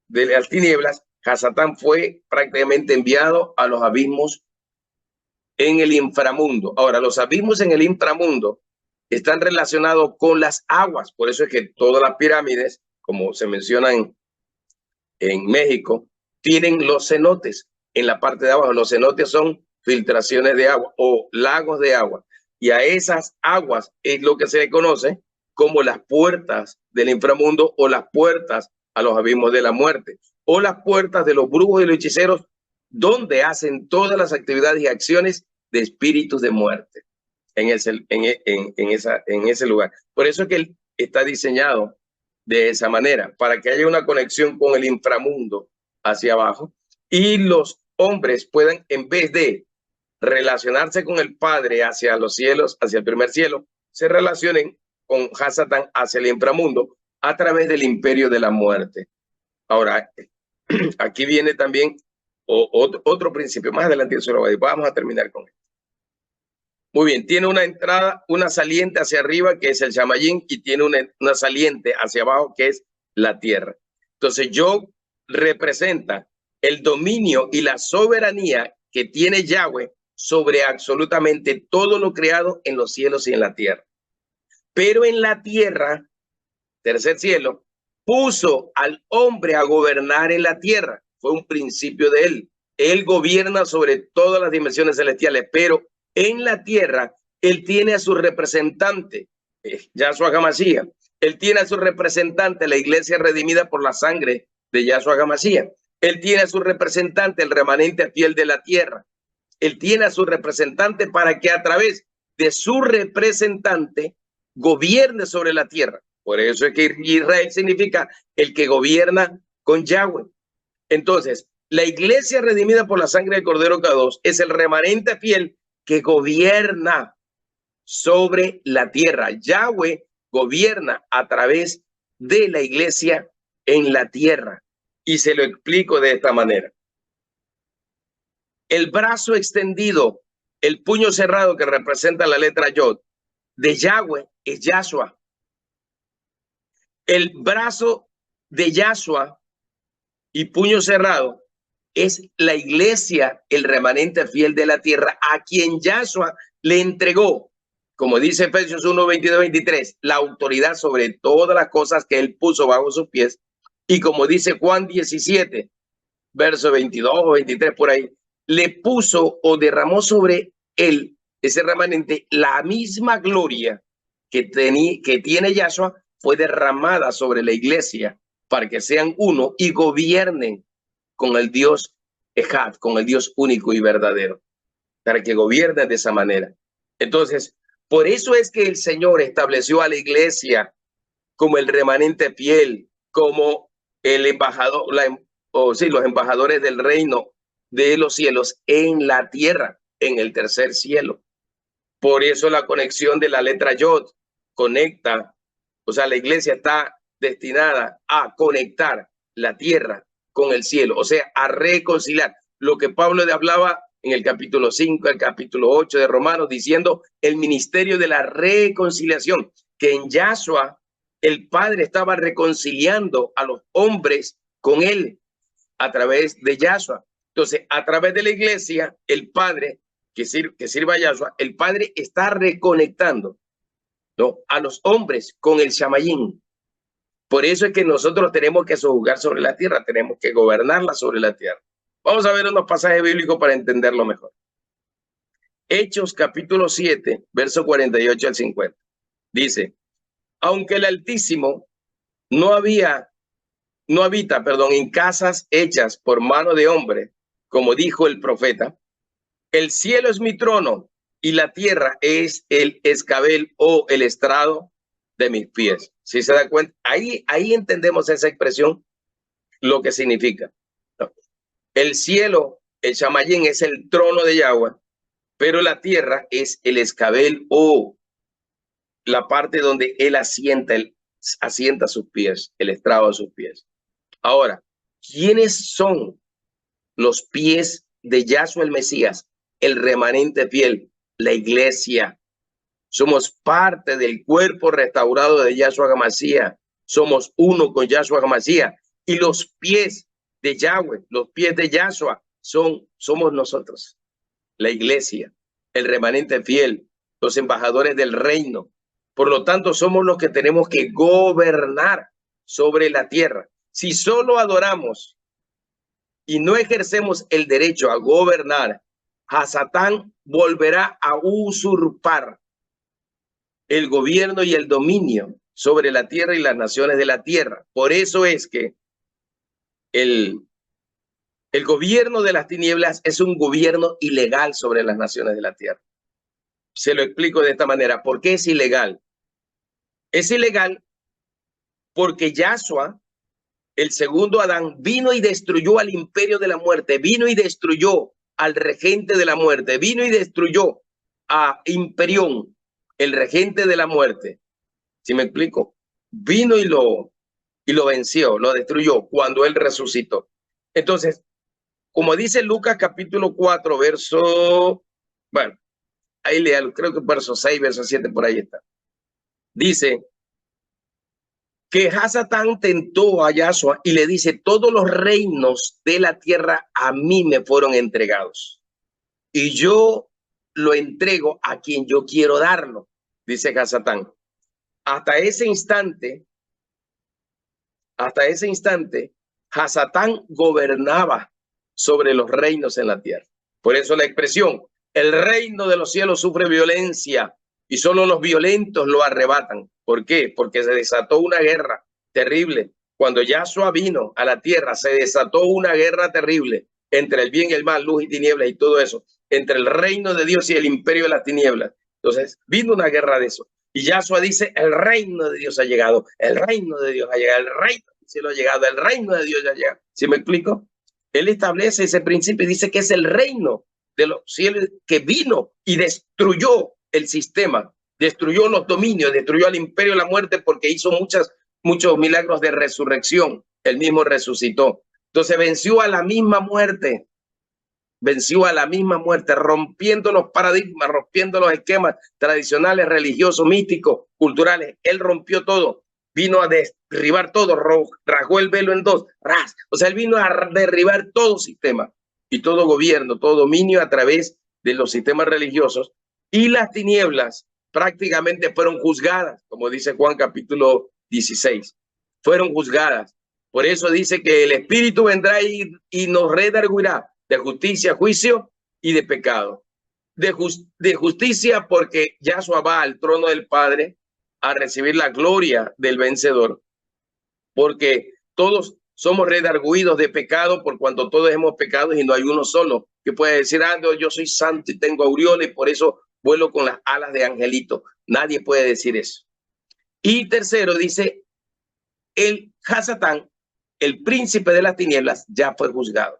de las tinieblas, Hasatán fue prácticamente enviado a los abismos en el inframundo. Ahora, los abismos en el inframundo están relacionados con las aguas. Por eso es que todas las pirámides, como se menciona en México, tienen los cenotes en la parte de abajo. Los cenotes son filtraciones de agua o lagos de agua. Y a esas aguas es lo que se le conoce como las puertas del inframundo o las puertas a los abismos de la muerte o las puertas de los brujos y los hechiceros, donde hacen todas las actividades y acciones de espíritus de muerte en ese lugar. Por eso es que él está diseñado de esa manera, para que haya una conexión con el inframundo hacia abajo y los hombres puedan, en vez de relacionarse con el Padre hacia los cielos, hacia el primer cielo, se relacionen con Hasatán hacia el inframundo a través del imperio de la muerte. Ahora, aquí viene también otro principio. Más adelante se lo voy a decir. Vamos a terminar con esto. Muy bien, tiene una entrada, una saliente hacia arriba, que es el Shamayim, y tiene una saliente hacia abajo, que es la tierra. Entonces, Yod representa el dominio y la soberanía que tiene Yahweh sobre absolutamente todo lo creado en los cielos y en la tierra. Pero en la tierra, tercer cielo, puso al hombre a gobernar en la tierra. Fue un principio de él. Él gobierna sobre todas las dimensiones celestiales, pero en la tierra, él tiene a su representante, Yahshua HaMashiach. Él tiene a su representante, la iglesia redimida por la sangre de Yahshua HaMashiach. Él tiene a su representante, el remanente fiel de la tierra. Él tiene a su representante para que a través de su representante gobierne sobre la tierra. Por eso es que Israel significa el que gobierna con Yahweh. Entonces, la iglesia redimida por la sangre del Cordero Kadosh es el remanente fiel que gobierna sobre la tierra. Yahweh gobierna a través de la iglesia en la tierra. Y se lo explico de esta manera. El brazo extendido, el puño cerrado que representa la letra Yod de Yahweh es Yahshua. El brazo de Yahshua y puño cerrado es la iglesia, el remanente fiel de la tierra, a quien Yahshua le entregó, como dice Efesios 1, 22, 23, la autoridad sobre todas las cosas que él puso bajo sus pies. Y como dice Juan 17, verso 22 o 23 por ahí, le puso o derramó sobre él, ese remanente, la misma gloria que tiene Yahshua, fue derramada sobre la iglesia para que sean uno y gobiernen con el Dios Ejad, con el Dios único y verdadero, para que gobiernen de esa manera. Entonces, por eso es que el Señor estableció a la iglesia como el remanente fiel, como el embajador, los embajadores del reino de los cielos en la tierra, en el tercer cielo. Por eso la conexión de la letra Yod conecta, o sea, la iglesia está destinada a conectar la tierra con el cielo, o sea, a reconciliar lo que Pablo le hablaba en el capítulo 5, el capítulo 8 de Romanos, diciendo el ministerio de la reconciliación, que en Yahshua el Padre estaba reconciliando a los hombres con él a través de Yahshua. Entonces, a través de la iglesia, el Padre que sirva a Yahshua, el Padre está reconectando, ¿no?, a los hombres con el Shamayim. Por eso es que nosotros tenemos que sojuzgar sobre la tierra, tenemos que gobernarla sobre la tierra. Vamos a ver unos pasajes bíblicos para entenderlo mejor. Hechos capítulo 7, verso 48 al 50. Dice, aunque el Altísimo no habita, en casas hechas por mano de hombre, como dijo el profeta, el cielo es mi trono y la tierra es el escabel o el estrado de mis pies. Si se da cuenta, ahí entendemos esa expresión, lo que significa. El cielo, el Shamayim, es el trono de Yahweh, pero la tierra es el escabel o la parte donde él asienta sus pies, el estrado de sus pies. Ahora, ¿quiénes son los pies de Yahshua el Mesías? El remanente fiel, la iglesia. Somos parte del cuerpo restaurado de Yahshua HaMashiach. Somos uno con Yahshua HaMashiach. Y los pies de Yahweh, los pies de Yahshua, somos nosotros, la iglesia, el remanente fiel, los embajadores del reino. Por lo tanto, somos los que tenemos que gobernar sobre la tierra. Si solo adoramos y no ejercemos el derecho a gobernar, Hasatán volverá a usurpar el gobierno y el dominio sobre la tierra y las naciones de la tierra. Por eso es que el gobierno de las tinieblas es un gobierno ilegal sobre las naciones de la tierra. Se lo explico de esta manera. ¿Por qué es ilegal? Es ilegal porque Yahshua, el segundo Adán, vino y destruyó al imperio de la muerte, vino y destruyó al regente de la muerte, vino y destruyó a Imperión, el regente de la muerte. ¿Sí me explico? Vino y lo venció, lo destruyó cuando él resucitó. Entonces, como dice Lucas capítulo 4, verso, bueno, ahí lea, creo que verso 6, verso 7, por ahí está. Dice que Hasatán tentó a Yahshua y le dice, todos los reinos de la tierra a mí me fueron entregados y yo lo entrego a quien yo quiero darlo, dice Hasatán. Hasta ese instante, Hasatán gobernaba sobre los reinos en la tierra. Por eso la expresión, el reino de los cielos sufre violencia y solo los violentos lo arrebatan. ¿Por qué? Porque se desató una guerra terrible. Cuando Yahshua vino a la tierra, se desató una guerra terrible entre el bien y el mal, luz y tinieblas y todo eso, entre el reino de Dios y el imperio de las tinieblas. Entonces, vino una guerra de eso. Y Yahshua dice, el reino de Dios ha llegado, el reino de Dios ha llegado, el reino del cielo ha llegado, el reino de Dios ya ha llegado. ¿Sí me explico? Él establece ese principio y dice que es el reino de los cielos que vino y destruyó el sistema, destruyó los dominios, destruyó al imperio de la muerte porque hizo muchos milagros de resurrección. Él mismo resucitó. Entonces venció a la misma muerte, rompiendo los paradigmas, rompiendo los esquemas tradicionales, religiosos, místicos, culturales. Él rompió todo vino a derribar todo, rasgó el velo en dos, ras. O sea, él vino a derribar todo sistema y todo gobierno, todo dominio a través de los sistemas religiosos, y las tinieblas prácticamente fueron juzgadas, como dice Juan capítulo 16, fueron juzgadas. Por eso dice que el Espíritu vendrá y nos redarguirá de justicia, juicio y de pecado. De justicia, porque Yahshua va al trono del Padre a recibir la gloria del vencedor, porque todos somos redarguidos de pecado por cuanto todos hemos pecado y no hay uno solo que pueda decir, no, yo soy santo y tengo aureola y por eso vuelo con las alas de angelito. Nadie puede decir eso. Y tercero, dice, el Hasatán, el príncipe de las tinieblas, ya fue juzgado.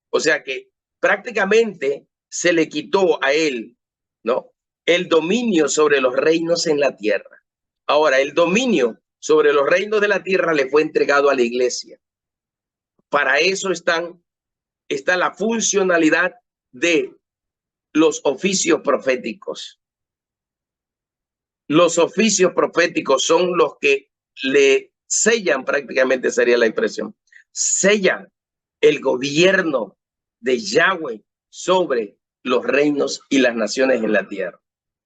O sea que prácticamente se le quitó a él, ¿no?, el dominio sobre los reinos en la tierra. Ahora, el dominio sobre los reinos de la tierra le fue entregado a la iglesia. Para eso está la funcionalidad de los oficios proféticos. Los oficios proféticos son los que le sellan, prácticamente sería la expresión, sellan el gobierno de Yahweh sobre los reinos y las naciones en la tierra.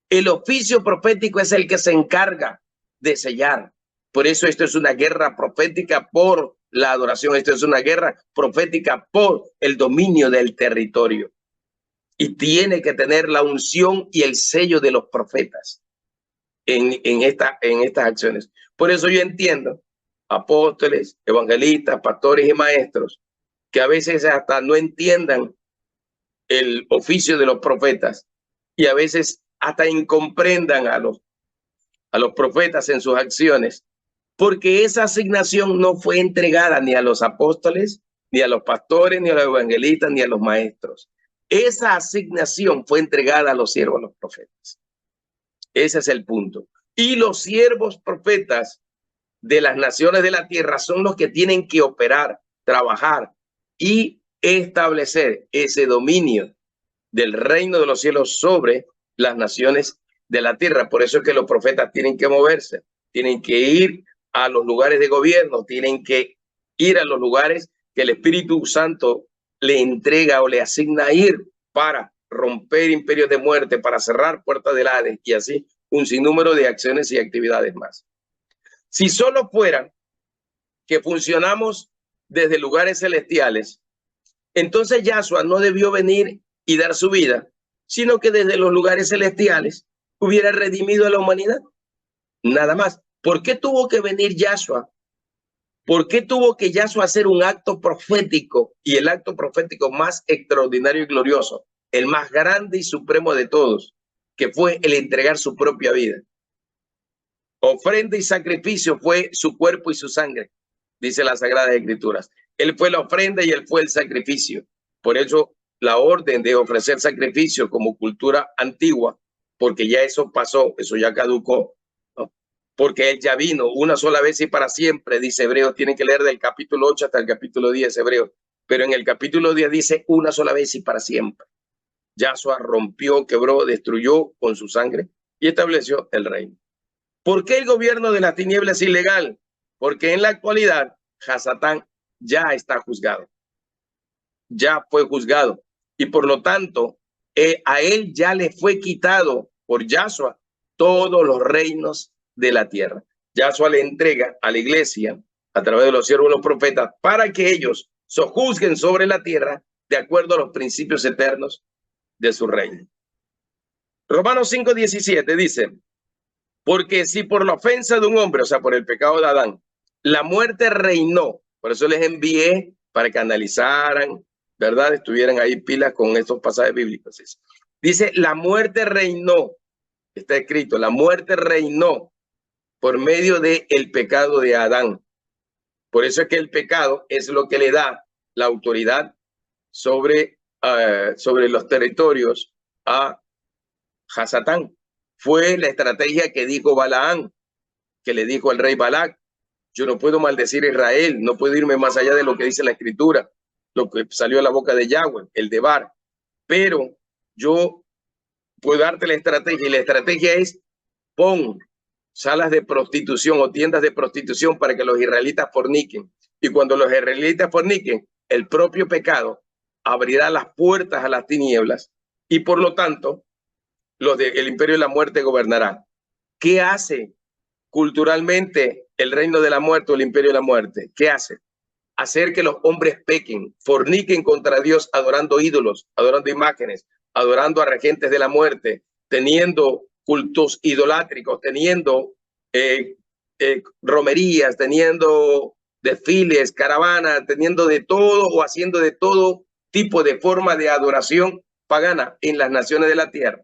El oficio profético es el que se encarga de sellar. Por eso esto es una guerra profética por la adoración. Esto es una guerra profética por el dominio del territorio. Y tiene que tener la unción y el sello de los profetas en estas acciones. Por eso yo entiendo, apóstoles, evangelistas, pastores y maestros, que a veces hasta no entiendan el oficio de los profetas y a veces hasta incomprendan a los profetas en sus acciones, porque esa asignación no fue entregada ni a los apóstoles, ni a los pastores, ni a los evangelistas, ni a los maestros. Esa asignación fue entregada a los siervos, los profetas. Ese es el punto. Y los siervos profetas de las naciones de la tierra son los que tienen que operar, trabajar y establecer ese dominio del reino de los cielos sobre las naciones de la tierra. Por eso es que los profetas tienen que moverse, tienen que ir a los lugares de gobierno, tienen que ir a los lugares que el Espíritu Santo le entrega o le asigna ir para romper imperios de muerte, para cerrar puertas del Hades y así un sinnúmero de acciones y actividades más. Si solo fuera que funcionamos desde lugares celestiales, entonces Yahshua no debió venir y dar su vida, sino que desde los lugares celestiales hubiera redimido a la humanidad. Nada más. ¿Por qué tuvo que venir Yahshua? ¿Por qué tuvo que Yahshua hacer un acto profético, y el acto profético más extraordinario y glorioso, el más grande y supremo de todos, que fue el entregar su propia vida? Ofrenda y sacrificio fue su cuerpo y su sangre, dice las Sagradas Escrituras. Él fue la ofrenda y él fue el sacrificio. Por eso la orden de ofrecer sacrificio como cultura antigua, porque ya eso pasó, eso ya caducó, ¿no? Porque él ya vino una sola vez y para siempre, dice Hebreos. Tienen que leer del capítulo 8 hasta el capítulo 10 Hebreos, pero en el capítulo 10 dice una sola vez y para siempre. Yahshua rompió, quebró, destruyó con su sangre y estableció el reino. ¿Por qué el gobierno de las tinieblas es ilegal? Porque en la actualidad Hasatán ya está juzgado, ya fue juzgado, y por lo tanto a él ya le fue quitado por Yahshua todos los reinos de la tierra. Yahshua le entrega a la iglesia a través de los siervos de los profetas para que ellos sojuzguen sobre la tierra de acuerdo a los principios eternos de su reino. Romanos 5:17 dice: porque si por la ofensa de un hombre, o sea, por el pecado de Adán, la muerte reinó, por eso les envié para que analizaran, ¿verdad? Estuvieran ahí pilas con estos pasajes bíblicos. Dice, la muerte reinó, está escrito, la muerte reinó por medio del pecado de Adán. Por eso es que el pecado es lo que le da la autoridad sobre los territorios a Hasatán. Fue la estrategia que dijo Balaán, que le dijo al rey Balac: yo no puedo maldecir a Israel, no puedo irme más allá de lo que dice la escritura, lo que salió a la boca de Yahweh, el Debar, pero yo puedo darte la estrategia, y la estrategia es: pon salas de prostitución o tiendas de prostitución para que los israelitas forniquen. Y cuando los israelitas forniquen, el propio pecado abrirá las puertas a las tinieblas y por lo tanto el imperio de la muerte gobernará. ¿Qué hace culturalmente el reino de la muerte o el imperio de la muerte? ¿Qué hace? Hacer que los hombres pequen, forniquen contra Dios, adorando ídolos, adorando imágenes, adorando a regentes de la muerte, teniendo cultos idolátricos, teniendo romerías, teniendo desfiles, caravanas, teniendo de todo o haciendo de todo tipo de forma de adoración pagana en las naciones de la tierra.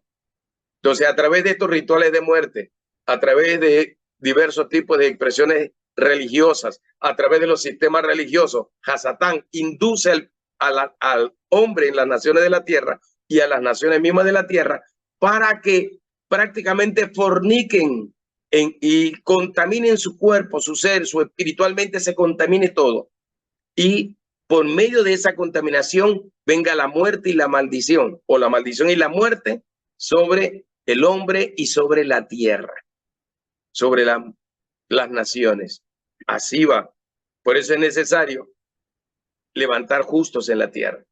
Entonces, a través de estos rituales de muerte, a través de diversos tipos de expresiones religiosas, a través de los sistemas religiosos, Hasatán induce al hombre en las naciones de la tierra y a las naciones mismas de la tierra para que prácticamente forniquen y contaminen su cuerpo, su ser, su espiritualmente se contamine todo. Y por medio de esa contaminación venga la muerte y la maldición, o la maldición y la muerte sobre el hombre y sobre la tierra, sobre las naciones. Así va. Por eso es necesario levantar justos en la tierra.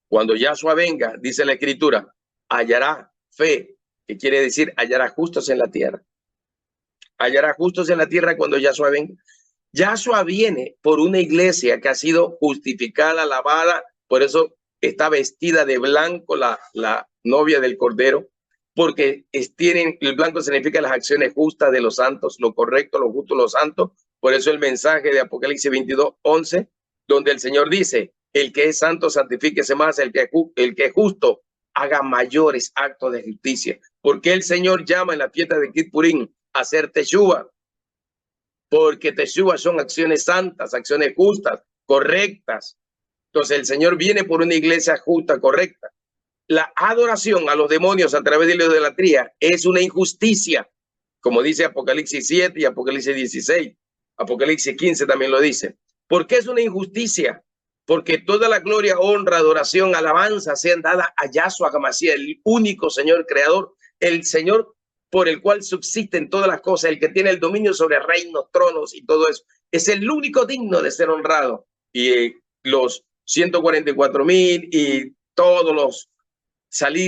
Cuando Yahshua venga, dice la Escritura, hallará fe, que quiere decir hallará justos en la tierra. Hallará justos en la tierra cuando Yahshua venga. Yahshua viene por una iglesia que ha sido justificada, lavada, por eso está vestida de blanco la novia del Cordero, porque el blanco significa las acciones justas de los santos, lo correcto, lo justo, lo santo. Por eso el mensaje de Apocalipsis 22:11, donde el Señor dice, el que es santo santifíquese más, el que es justo haga mayores actos de justicia. Porque el Señor llama en la fiesta de Kippurín a hacer teshuva, porque teshuva son acciones santas, acciones justas, correctas. Entonces el Señor viene por una iglesia justa, correcta. La adoración a los demonios a través de la idolatría es una injusticia, como dice Apocalipsis 7 y Apocalipsis 16. Apocalipsis 15 también lo dice. ¿Por qué es una injusticia? Porque toda la gloria, honra, adoración, alabanza sean dadas a Yahshua HaMashiach, el único Señor creador, el Señor por el cual subsisten todas las cosas, el que tiene el dominio sobre reinos, tronos y todo eso. Es el único digno de ser honrado. Y los 144,000 y todos los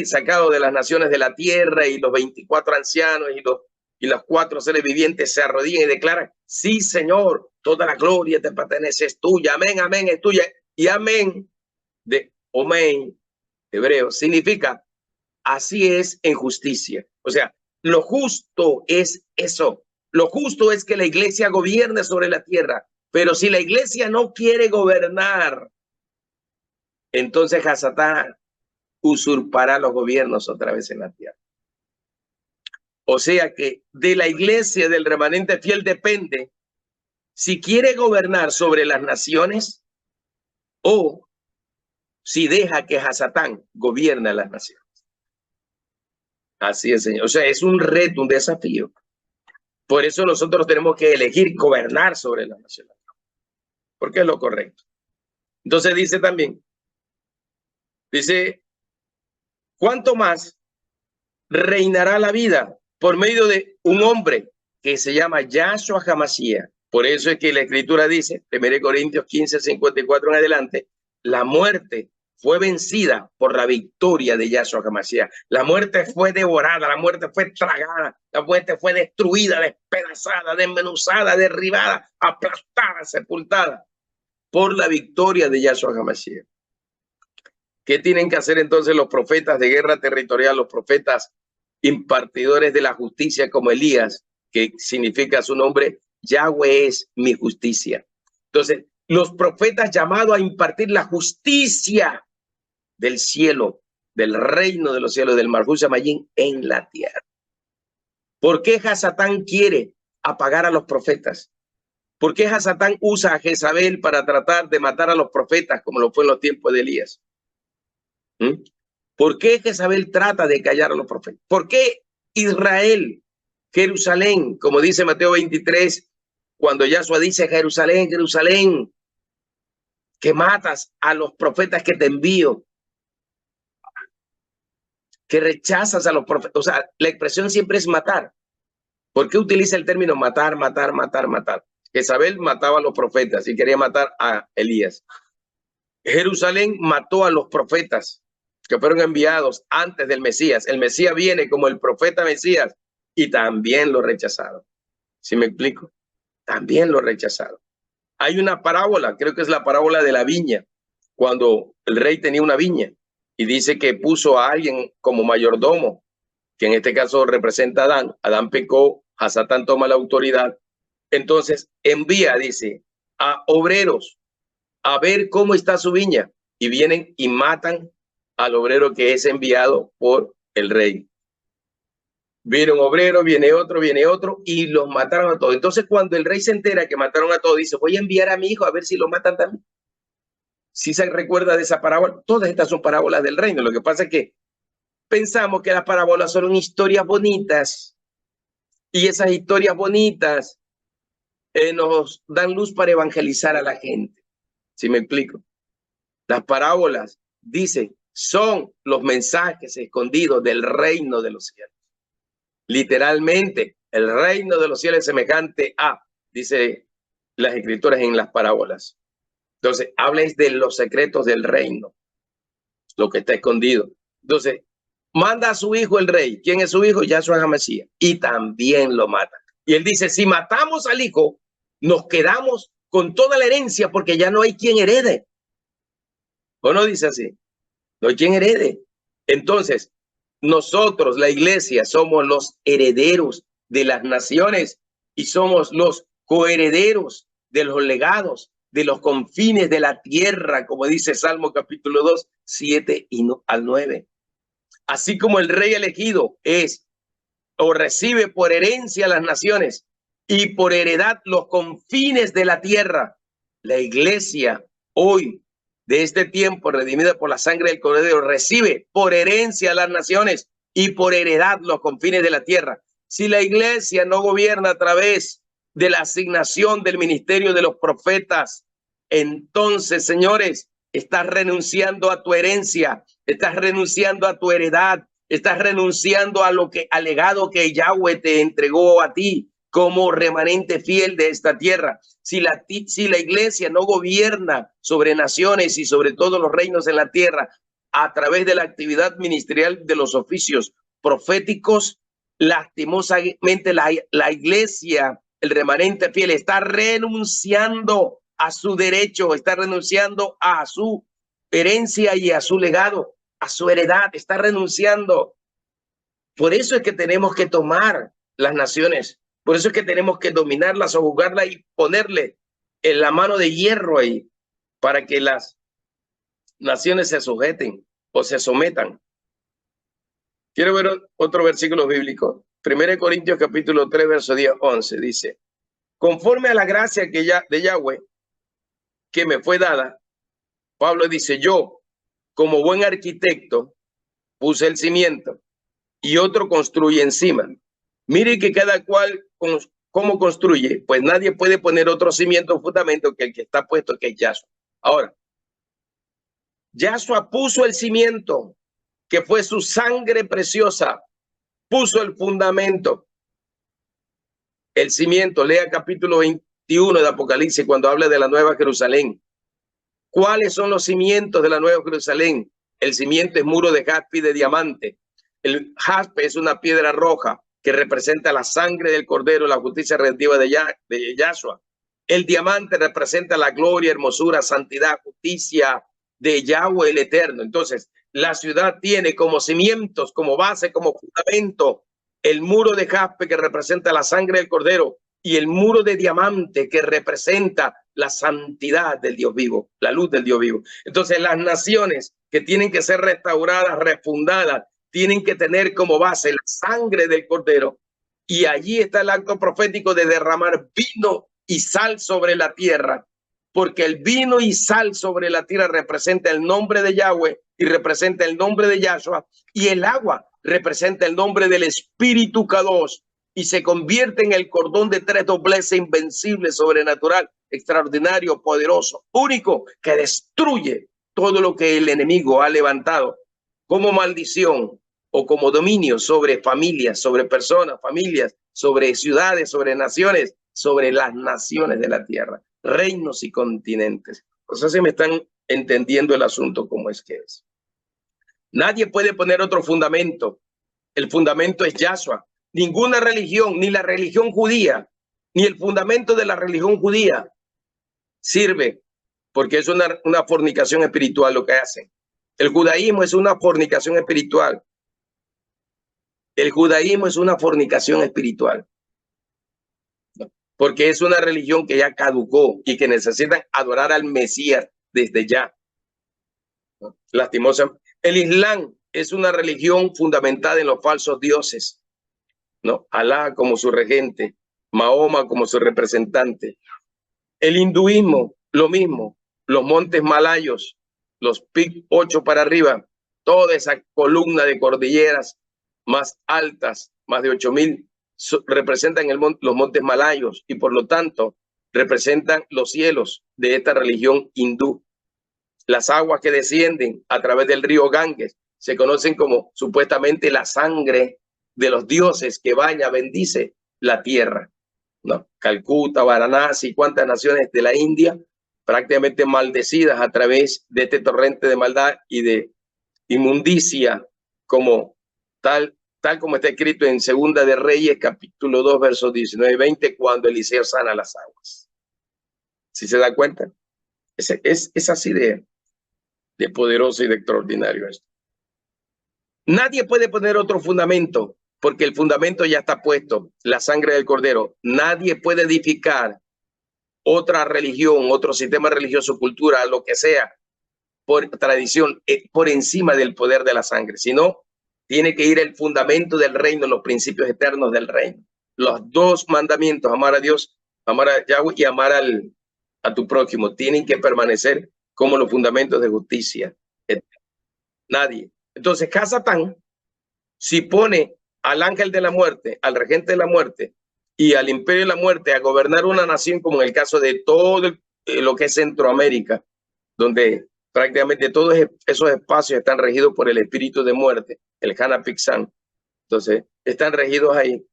sacados de las naciones de la tierra y los 24 ancianos y los 4 seres vivientes se arrodillan y declaran, sí, Señor, toda la gloria te pertenece, es tuya, amén, amén, es tuya. Y amén de Omen, hebreo, significa así es en justicia. O sea, lo justo es eso. Lo justo es que la iglesia gobierne sobre la tierra. Pero si la iglesia no quiere gobernar, entonces Hasatán usurpará los gobiernos otra vez en la tierra. O sea que de la iglesia, del remanente fiel, depende si quiere gobernar sobre las naciones o si deja que Hasatán gobierne las naciones. Así es, Señor. O sea, es un reto, un desafío. Por eso nosotros tenemos que elegir gobernar sobre las naciones, porque es lo correcto. Entonces dice también, dice, ¿cuánto más reinará la vida por medio de un hombre que se llama Yahshua HaMashiach? Por eso es que la Escritura dice, 1 Corintios 15:54 en adelante, la muerte fue vencida por la victoria de Yahshua HaMashiach. La muerte fue devorada, la muerte fue tragada, la muerte fue destruida, despedazada, desmenuzada, derribada, aplastada, sepultada por la victoria de Yahshua HaMashiach. ¿Qué tienen que hacer entonces los profetas de guerra territorial, los profetas impartidores de la justicia como Elías, que significa su nombre, Yahweh es mi justicia? Entonces, los profetas llamados a impartir la justicia del cielo, del reino de los cielos, del Malchut Shamayim en la tierra. ¿Por qué Hasatán quiere apagar a los profetas? ¿Por qué Hasatán usa a Jezabel para tratar de matar a los profetas como lo fue en los tiempos de Elías? ¿Por qué Jezabel trata de callar a los profetas? ¿Por qué Israel, Jerusalén, como dice Mateo 23, cuando Yahshua dice Jerusalén, Jerusalén, que matas a los profetas que te envío, que rechazas a los profetas? O sea, la expresión siempre es matar. ¿Por qué utiliza el término matar, matar, matar, matar? Jezabel mataba a los profetas y quería matar a Elías. Jerusalén mató a los profetas que fueron enviados antes del Mesías. El Mesías viene como el profeta Mesías y también lo rechazaron. ¿Sí me explico? También lo rechazaron. Hay una parábola, creo que es la parábola de la viña, cuando el rey tenía una viña y dice que puso a alguien como mayordomo, que en este caso representa a Adán. Adán pecó, a Satán toma la autoridad. Entonces envía, dice, a obreros a ver cómo está su viña y vienen y matan al obrero que es enviado por el rey. Viene un obrero, viene otro y los mataron a todos. Entonces cuando el rey se entera que mataron a todos, dice, voy a enviar a mi hijo a ver si lo matan también. Si se recuerda de esa parábola, todas estas son parábolas del reino. Lo que pasa es que pensamos que las parábolas son historias bonitas y esas historias bonitas nos dan luz para evangelizar a la gente. ¿Sí me explico? Las parábolas, dice, son los mensajes escondidos del reino de los cielos. Literalmente, el reino de los cielos es semejante a, dice las escrituras en las parábolas. Entonces, hables de los secretos del reino, lo que está escondido. Entonces, manda a su hijo el rey. ¿Quién es su hijo? Yahshua HaMashiach. Y también lo mata. Y él dice, si matamos al hijo, nos quedamos con toda la herencia porque ya no hay quien herede. ¿O no dice así? No hay quien herede. Entonces, nosotros, la iglesia, somos los herederos de las naciones y somos los coherederos de los legados, de los confines de la tierra, como dice Salmo capítulo 2, 7 al 9. Así como el rey elegido es o recibe por herencia las naciones y por heredad los confines de la tierra, la iglesia hoy de este tiempo, redimida por la sangre del Cordero, recibe por herencia a las naciones y por heredad los confines de la tierra. Si la iglesia no gobierna a través de la asignación del ministerio de los profetas, entonces, señores, estás renunciando a tu herencia, estás renunciando a tu heredad, estás renunciando a lo que, al legado que Yahweh te entregó a ti como remanente fiel de esta tierra. Si la iglesia no gobierna sobre naciones y sobre todos los reinos en la tierra a través de la actividad ministerial de los oficios proféticos, lastimosamente la iglesia, el remanente fiel, está renunciando a su derecho, está renunciando a su herencia y a su legado, a su heredad, está renunciando. Por eso es que tenemos que tomar las naciones. Por eso es que tenemos que dominarlas o jugarlas y ponerle en la mano de hierro ahí para que las naciones se sujeten o se sometan. Quiero ver otro versículo bíblico. 1 Corintios capítulo 3, verso 10-11 dice, conforme a la gracia de Yahweh que me fue dada, Pablo dice, yo como buen arquitecto puse el cimiento y otro construye encima. Mire que cada cual cómo construye, pues nadie puede poner otro cimiento o fundamento que el que está puesto, que es Yahshua. Ahora, Yahshua puso el cimiento, que fue su sangre preciosa, puso el fundamento, el cimiento. Lea capítulo 21 de Apocalipsis cuando habla de la Nueva Jerusalén. ¿Cuáles son los cimientos de la Nueva Jerusalén? El cimiento es muro de jaspe y de diamante. El jaspe es una piedra roja que representa la sangre del Cordero, la justicia redentiva de Yahshua. El diamante representa la gloria, hermosura, santidad, justicia de Yahweh el Eterno. Entonces, la ciudad tiene como cimientos, como base, como fundamento, el muro de jaspe que representa la sangre del Cordero y el muro de diamante que representa la santidad del Dios vivo, la luz del Dios vivo. Entonces, las naciones que tienen que ser restauradas, refundadas, tienen que tener como base la sangre del Cordero. Y allí está el acto profético de derramar vino y sal sobre la tierra, porque el vino y sal sobre la tierra representa el nombre de Yahweh y representa el nombre de Yahshua, y el agua representa el nombre del Espíritu Kadosh y se convierte en el cordón de tres dobleces invencible, sobrenatural, extraordinario, poderoso, único, que destruye todo lo que el enemigo ha levantado como maldición o como dominio sobre familias, sobre personas, familias, sobre ciudades, sobre naciones, sobre las naciones de la tierra, reinos y continentes. O sea, se me están entendiendo el asunto como es que es. Nadie puede poner otro fundamento. El fundamento es Yahshua. Ninguna religión, ni la religión judía, ni el fundamento de la religión judía sirve, porque es una fornicación espiritual lo que hacen. El judaísmo es una fornicación espiritual. El judaísmo es una fornicación espiritual, porque es una religión que ya caducó y que necesitan adorar al Mesías desde ya. Lastimosa. El Islam es una religión fundamentada en los falsos dioses, ¿no? Alá como su regente, Mahoma como su representante. El hinduismo, lo mismo, los montes malayos, los Pik 8 para arriba, toda esa columna de cordilleras más altas, más de 8.000, representan los montes malayos y por lo tanto representan los cielos de esta religión hindú. Las aguas que descienden a través del río Ganges se conocen como supuestamente la sangre de los dioses que baña, bendice la tierra, ¿no? Calcuta, Varanasi, cuántas naciones de la India prácticamente maldecidas a través de este torrente de maldad y de inmundicia, como tal como está escrito en Segunda de Reyes, capítulo 2, versos 19 y 20, cuando Eliseo sana las aguas. ¿Sí se da cuenta? Es así de poderoso y de extraordinario esto. Nadie puede poner otro fundamento, porque el fundamento ya está puesto, la sangre del Cordero. Nadie puede edificar otra religión, otro sistema religioso, cultura, lo que sea, por tradición, por encima del poder de la sangre. Sino, tiene que ir el fundamento del reino, los principios eternos del reino. Los dos mandamientos, amar a Dios, amar a Yahweh y amar a tu prójimo, tienen que permanecer como los fundamentos de justicia. Nadie. Entonces, Hasatán, si pone al ángel de la muerte, al regente de la muerte y al imperio de la muerte a gobernar una nación, como en el caso de todo lo que es Centroamérica, donde prácticamente todos esos espacios están regidos por el espíritu de muerte, el Hanapixán. Entonces, están regidos ahí,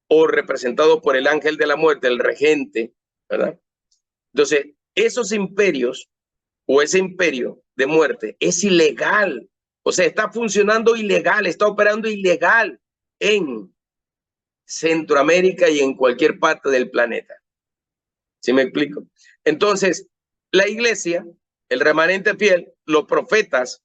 o representados por el ángel de la muerte, el regente, ¿verdad? Entonces, esos imperios o ese imperio de muerte es ilegal. O sea, está funcionando ilegal, está operando ilegal en Centroamérica y en cualquier parte del planeta. ¿Sí me explico? Entonces, la iglesia, el remanente fiel, los profetas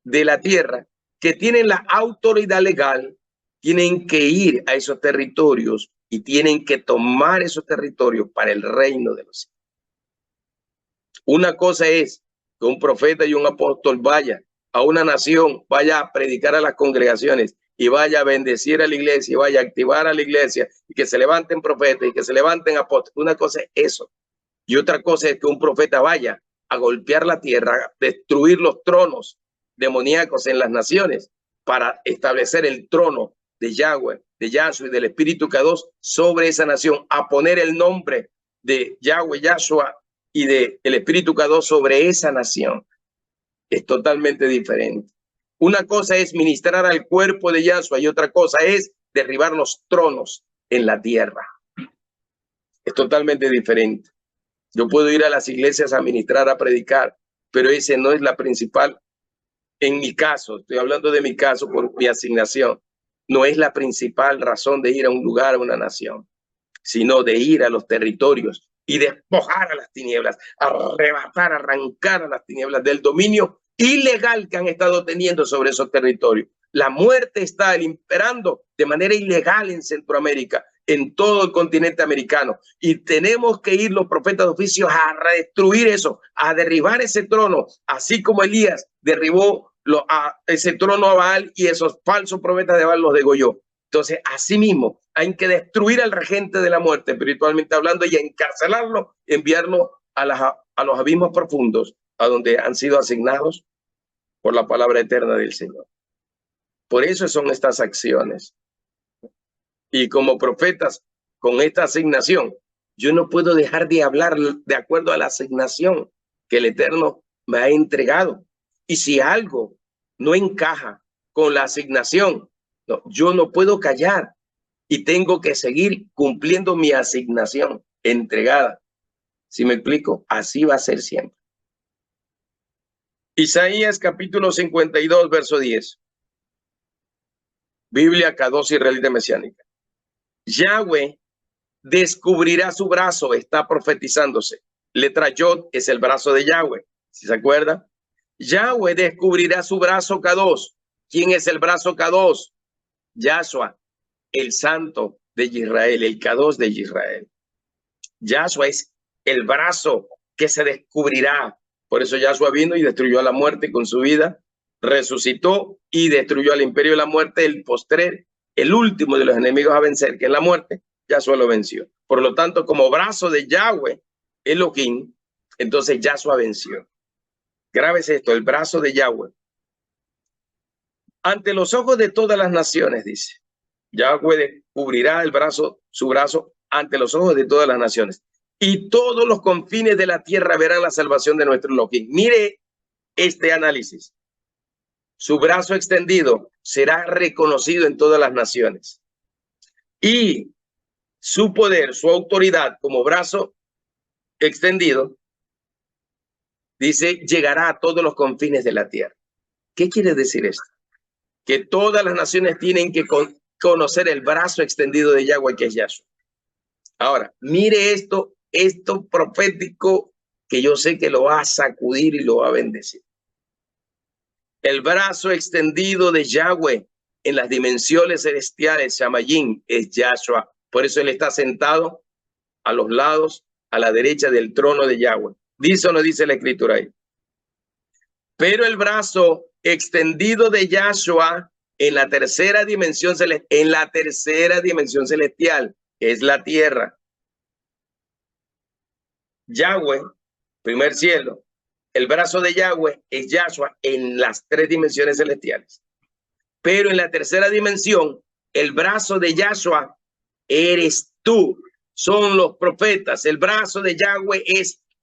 de la tierra que tienen la autoridad legal, tienen que ir a esos territorios y tienen que tomar esos territorios para el reino de los cielos. Una cosa es que un profeta y un apóstol vaya a una nación, vaya a predicar a las congregaciones y vaya a bendecir a la iglesia y vaya a activar a la iglesia y que se levanten profetas y que se levanten apóstoles. Una cosa es eso. Y otra cosa es que un profeta vaya a golpear la tierra, a destruir los tronos demoníacos en las naciones para establecer el trono de Yahweh, de Yahshua y del Espíritu Kadosh sobre esa nación, a poner el nombre de Yahweh, Yahshua y del Espíritu Kadosh sobre esa nación. Es totalmente diferente. Una cosa es ministrar al cuerpo de Yahshua y otra cosa es derribar los tronos en la tierra. Es totalmente diferente. Yo puedo ir a las iglesias a ministrar, a predicar, pero ese no es la principal. En mi caso, estoy hablando de mi caso por mi asignación, no es la principal razón de ir a un lugar, a una nación, sino de ir a los territorios y despojar a las tinieblas, arrebatar, arrancar a las tinieblas del dominio ilegal que han estado teniendo sobre esos territorios. La muerte está imperando de manera ilegal en Centroamérica, en todo el continente americano, y tenemos que ir los profetas de oficio a destruir eso, a derribar ese trono, así como Elías derribó ese trono a Baal y esos falsos profetas de Baal los degolló. Entonces, asimismo, hay que destruir al regente de la muerte, espiritualmente hablando, y encarcelarlo, enviarlo a los abismos profundos, a donde han sido asignados por la palabra eterna del Señor. Por eso son estas acciones. Y como profetas, con esta asignación, yo no puedo dejar de hablar de acuerdo a la asignación que el Eterno me ha entregado. Y si algo no encaja con la asignación. No, yo no puedo callar y tengo que seguir cumpliendo mi asignación entregada. ¿Sí me explico? Así va a ser siempre. Isaías capítulo 52, verso 10. Biblia K2 israelita mesiánica. Yahweh descubrirá su brazo, está profetizándose. Letra Yod es el brazo de Yahweh, ¿si se acuerda? Yahweh descubrirá su brazo K2. ¿Quién es el brazo K2? Yahshua, el santo de Israel, el K2 de Israel. Yahshua es el brazo que se descubrirá. Por eso Yahshua vino y destruyó a la muerte con su vida, resucitó y destruyó al imperio de la muerte, el postrer, el último de los enemigos a vencer, que es la muerte. Yahshua lo venció. Por lo tanto, como brazo de Yahweh, Elohim, entonces Yahshua venció. Grábese esto, el brazo de Yahweh. Ante los ojos de todas las naciones, dice. Yahweh cubrirá el brazo, su brazo, ante los ojos de todas las naciones. Y todos los confines de la tierra verán la salvación de nuestro Elohim. Mire este análisis. Su brazo extendido será reconocido en todas las naciones. Y su poder, su autoridad como brazo extendido, dice, llegará a todos los confines de la tierra. ¿Qué quiere decir esto? Que todas las naciones tienen que conocer el brazo extendido de Yahweh, que es Yahshua. Ahora, mire esto profético que yo sé que lo va a sacudir y lo va a bendecir. El brazo extendido de Yahweh en las dimensiones celestiales, Shamayim, es Yahshua. Por eso él está sentado a los lados, a la derecha del trono de Yahweh. ¿Dice o no dice la escritura ahí? Pero el brazo extendido de Yahshua en la tercera dimensión celestial, que es la tierra. Yahweh, primer cielo, el brazo de Yahweh es Yahshua en las tres dimensiones celestiales. Pero en la tercera dimensión, el brazo de Yahshua eres tú, son los profetas. El brazo de Yahweh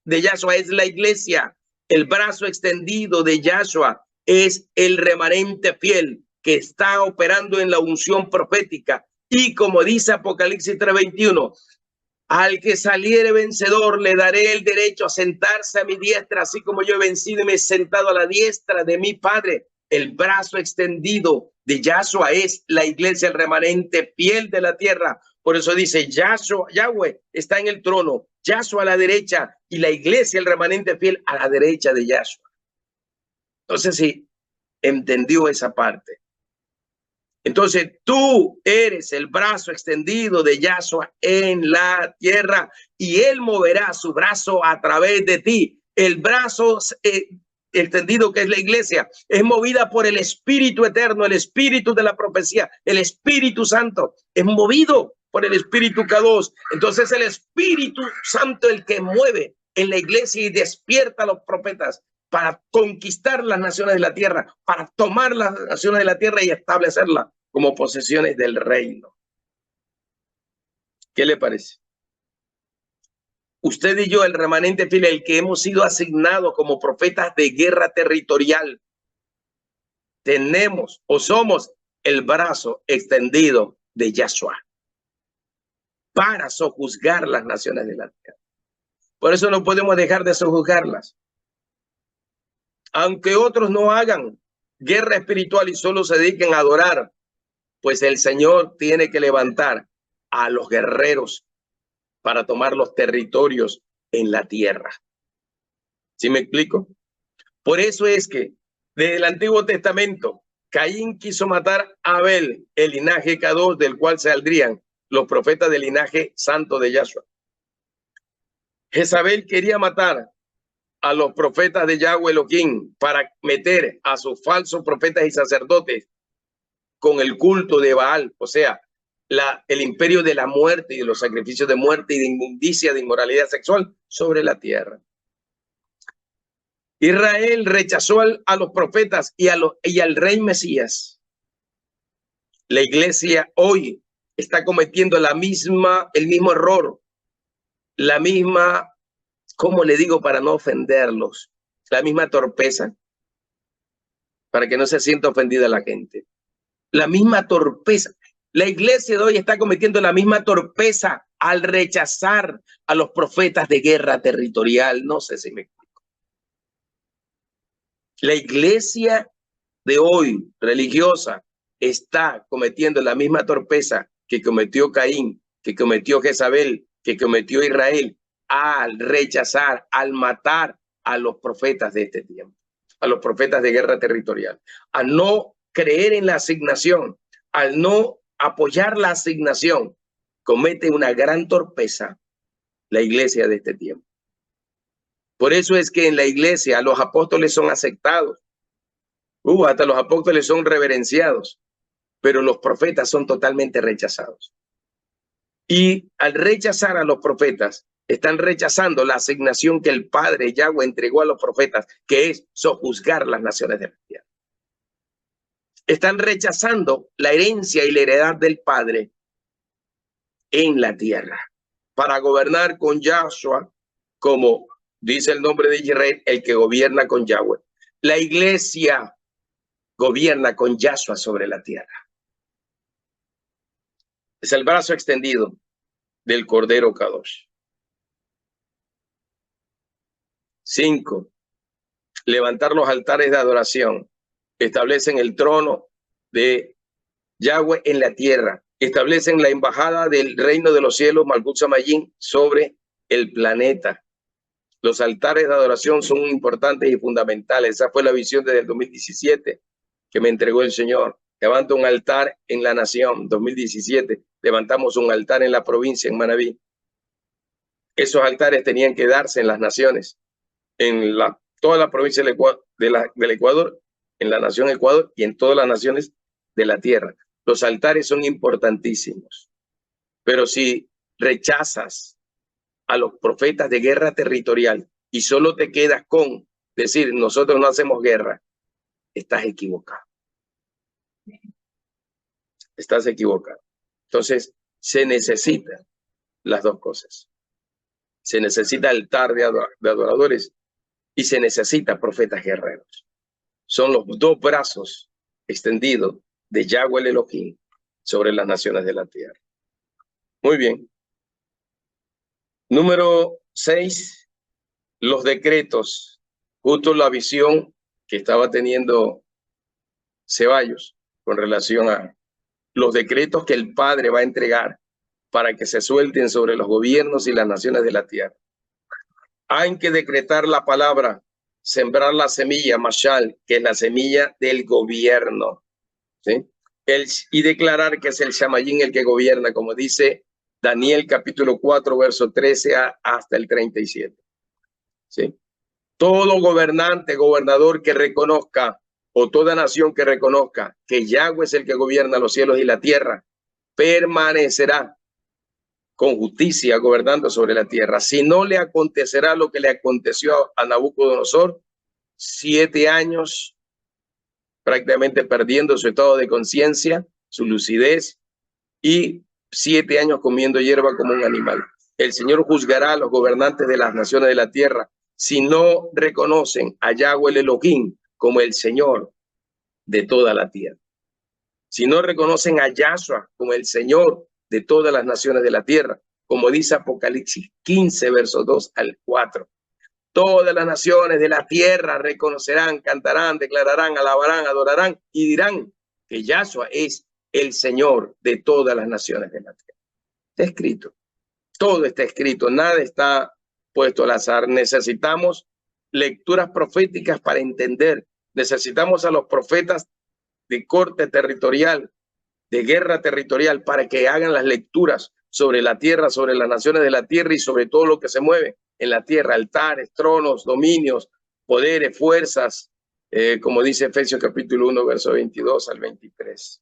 de Yahshua es la iglesia. El brazo extendido de Yahshua es el remanente fiel que está operando en la unción profética. Y como dice Apocalipsis 3:21, al que saliere vencedor le daré el derecho a sentarse a mi diestra, así como yo he vencido y me he sentado a la diestra de mi Padre. El brazo extendido de Yahshua es la iglesia, el remanente fiel de la tierra. Por eso dice Yahweh está en el trono, Yahshua a la derecha y la iglesia, el remanente fiel, a la derecha de Yahshua. Entonces, sí, entendió esa parte. Entonces tú eres el brazo extendido de Yahshua en la tierra y él moverá su brazo a través de ti. El brazo extendido, que es la iglesia, es movida por el Espíritu Eterno, el Espíritu de la profecía, el Espíritu Santo, es movido por el Espíritu K2. Entonces el Espíritu Santo el que mueve en la iglesia y despierta a los profetas para conquistar las naciones de la tierra, para tomar las naciones de la tierra y establecerlas como posesiones del reino. ¿Qué le parece? Usted y yo, el remanente fiel, el que hemos sido asignados como profetas de guerra territorial, tenemos o somos el brazo extendido de Yahshua para sojuzgar las naciones de la tierra. Por eso no podemos dejar de sojuzgarlas. Aunque otros no hagan guerra espiritual y solo se dediquen a adorar, pues el Señor tiene que levantar a los guerreros para tomar los territorios en la tierra. ¿Sí me explico? Por eso es que desde el Antiguo Testamento, Caín quiso matar a Abel, el linaje K2 del cual saldrían los profetas del linaje santo de Yahshua. Jezabel quería matar a los profetas de Yahweh Elohim para meter a sus falsos profetas y sacerdotes con el culto de Baal, o sea, el imperio de la muerte y de los sacrificios de muerte y de inmundicia, de inmoralidad sexual sobre la tierra. Israel rechazó a los profetas y al rey Mesías. La iglesia hoy está cometiendo el mismo error, la misma, ¿cómo le digo para no ofenderlos? La misma torpeza. para que no se sienta ofendida la gente. La misma torpeza. La iglesia de hoy está cometiendo la misma torpeza al rechazar a los profetas de guerra territorial. No sé si me explico. La iglesia de hoy, religiosa, está cometiendo la misma torpeza que cometió Caín, que cometió Jezabel, que cometió Israel, al rechazar, al matar a los profetas de este tiempo, a los profetas de guerra territorial, a no creer en la asignación, al no apoyar la asignación, comete una gran torpeza la iglesia de este tiempo. Por eso es que en la iglesia los apóstoles son aceptados, hasta los apóstoles son reverenciados, pero los profetas son totalmente rechazados. Y al rechazar a los profetas, están rechazando la asignación que el Padre Yahweh entregó a los profetas, que es sojuzgar las naciones de la tierra. Están rechazando la herencia y la heredad del Padre en la tierra para gobernar con Yahshua, como dice el nombre de Israel, el que gobierna con Yahweh. La iglesia gobierna con Yahshua sobre la tierra. Es el brazo extendido del Cordero Kadosh. 5. Levantar los altares de adoración. Establecen el trono de Yahweh en la tierra. Establecen la embajada del reino de los cielos, Malkut Shamayim, sobre el planeta. Los altares de adoración son importantes y fundamentales. Esa fue la visión desde el 2017 que me entregó el Señor. Levanta un altar en la nación. 2017 levantamos un altar en la provincia, en Manabí. Esos altares tenían que darse en las naciones, en toda la provincia del Ecuador, en la nación Ecuador y en todas las naciones de la tierra. Los altares son importantísimos. Pero si rechazas a los profetas de guerra territorial y solo te quedas con decir nosotros no hacemos guerra, estás equivocado. Estás equivocado. Entonces, se necesitan las dos cosas. Se necesita altar de adoradores y se necesita profetas guerreros. Son los dos brazos extendidos de Yahweh el Elohim sobre las naciones de la tierra. Muy bien. Número 6, los decretos. Justo la visión que estaba teniendo Ceballos con relación a los decretos que el Padre va a entregar para que se suelten sobre los gobiernos y las naciones de la tierra. Hay que decretar la palabra, sembrar la semilla, mashal, que es la semilla del gobierno, ¿sí? Y declarar que es el Shamayim el que gobierna, como dice Daniel capítulo 4, verso 13 hasta el 37. ¿Sí? Todo gobernante, gobernador que reconozca, o toda nación que reconozca que Yahweh es el que gobierna los cielos y la tierra, permanecerá con justicia gobernando sobre la tierra. Si no, le acontecerá lo que le aconteció a Nabucodonosor, 7 años prácticamente perdiendo su estado de conciencia, su lucidez, y 7 años comiendo hierba como un animal. El Señor juzgará a los gobernantes de las naciones de la tierra si no reconocen a Yahweh el Elohim como el Señor de toda la tierra. Si no reconocen a Yahshua como el Señor de todas las naciones de la tierra, como dice Apocalipsis 15, versos 2 al 4. Todas las naciones de la tierra reconocerán, cantarán, declararán, alabarán, adorarán y dirán que Yahshua es el Señor de todas las naciones de la tierra. Está escrito. Todo está escrito. Nada está puesto al azar. Necesitamos lecturas proféticas para entender. Necesitamos a los profetas de corte territorial, de guerra territorial, para que hagan las lecturas sobre la tierra, sobre las naciones de la tierra y sobre todo lo que se mueve en la tierra, altares, tronos, dominios, poderes, fuerzas, como dice Efesios capítulo 1, verso 22 al 23.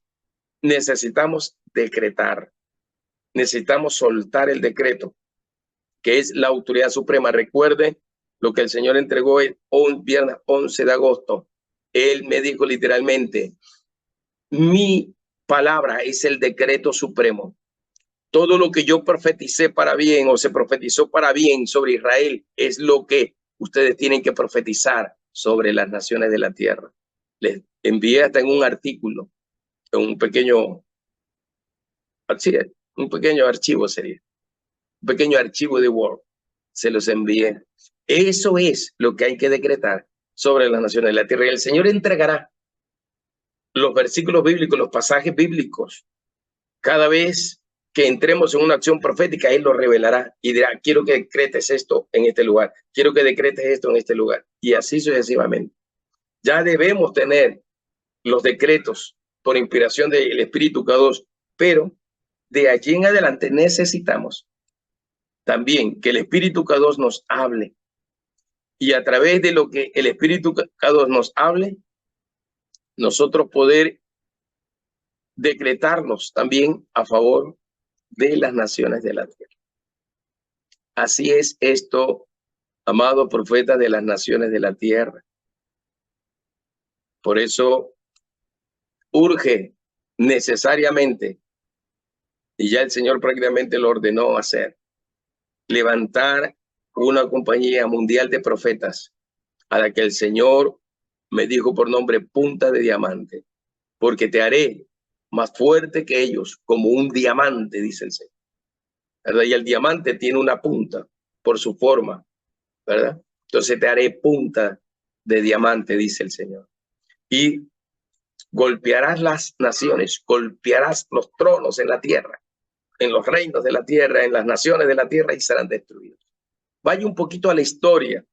Necesitamos decretar, necesitamos soltar el decreto, que es la autoridad suprema. Recuerde lo que el Señor entregó el viernes 11 de agosto. Él me dijo literalmente, mi palabra es el decreto supremo. Todo lo que yo profeticé para bien o se profetizó para bien sobre Israel es lo que ustedes tienen que profetizar sobre las naciones de la tierra. envié hasta en un artículo, en un pequeño archivo sería, un pequeño archivo de Word, se los envié. Eso es lo que hay que decretar sobre las naciones de la tierra. Y el Señor entregará los versículos bíblicos, los pasajes bíblicos. Cada vez que entremos en una acción profética, Él lo revelará y dirá, quiero que decretes esto en este lugar, quiero que decretes esto en este lugar. Y así sucesivamente. Ya debemos tener los decretos por inspiración del Espíritu K2, pero de allí en adelante necesitamos también que el Espíritu K2 nos hable. Y a través de lo que el Espíritu K2 nos hable, nosotros poder decretarnos también a favor de las naciones de la tierra. Así es esto, amados profetas de las naciones de la tierra. Por eso urge necesariamente, y ya el Señor prácticamente lo ordenó hacer, levantar una compañía mundial de profetas a la que el Señor me dijo por nombre Punta de Diamante, porque te haré más fuerte que ellos, como un diamante, dice el Señor, ¿verdad? Y el diamante tiene una punta por su forma, ¿verdad? Entonces te haré punta de diamante, dice el Señor. Y golpearás las naciones, golpearás los tronos en la tierra, en los reinos de la tierra, en las naciones de la tierra, y serán destruidos. Vaya un poquito a la historia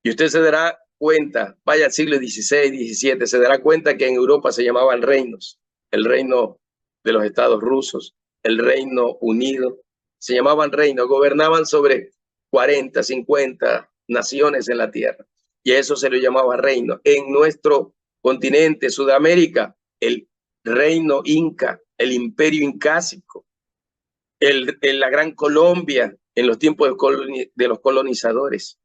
y usted se dará cuenta, vaya al siglo XVI, XVII, se dará cuenta que en Europa se llamaban reinos. El reino de los Estados rusos, el Reino Unido, se llamaban reinos, gobernaban sobre 40, 50 naciones en la tierra. Y a eso se le llamaba reino. En nuestro continente, Sudamérica, el reino inca, el imperio incásico, la Gran Colombia, en los tiempos de los colonizadores.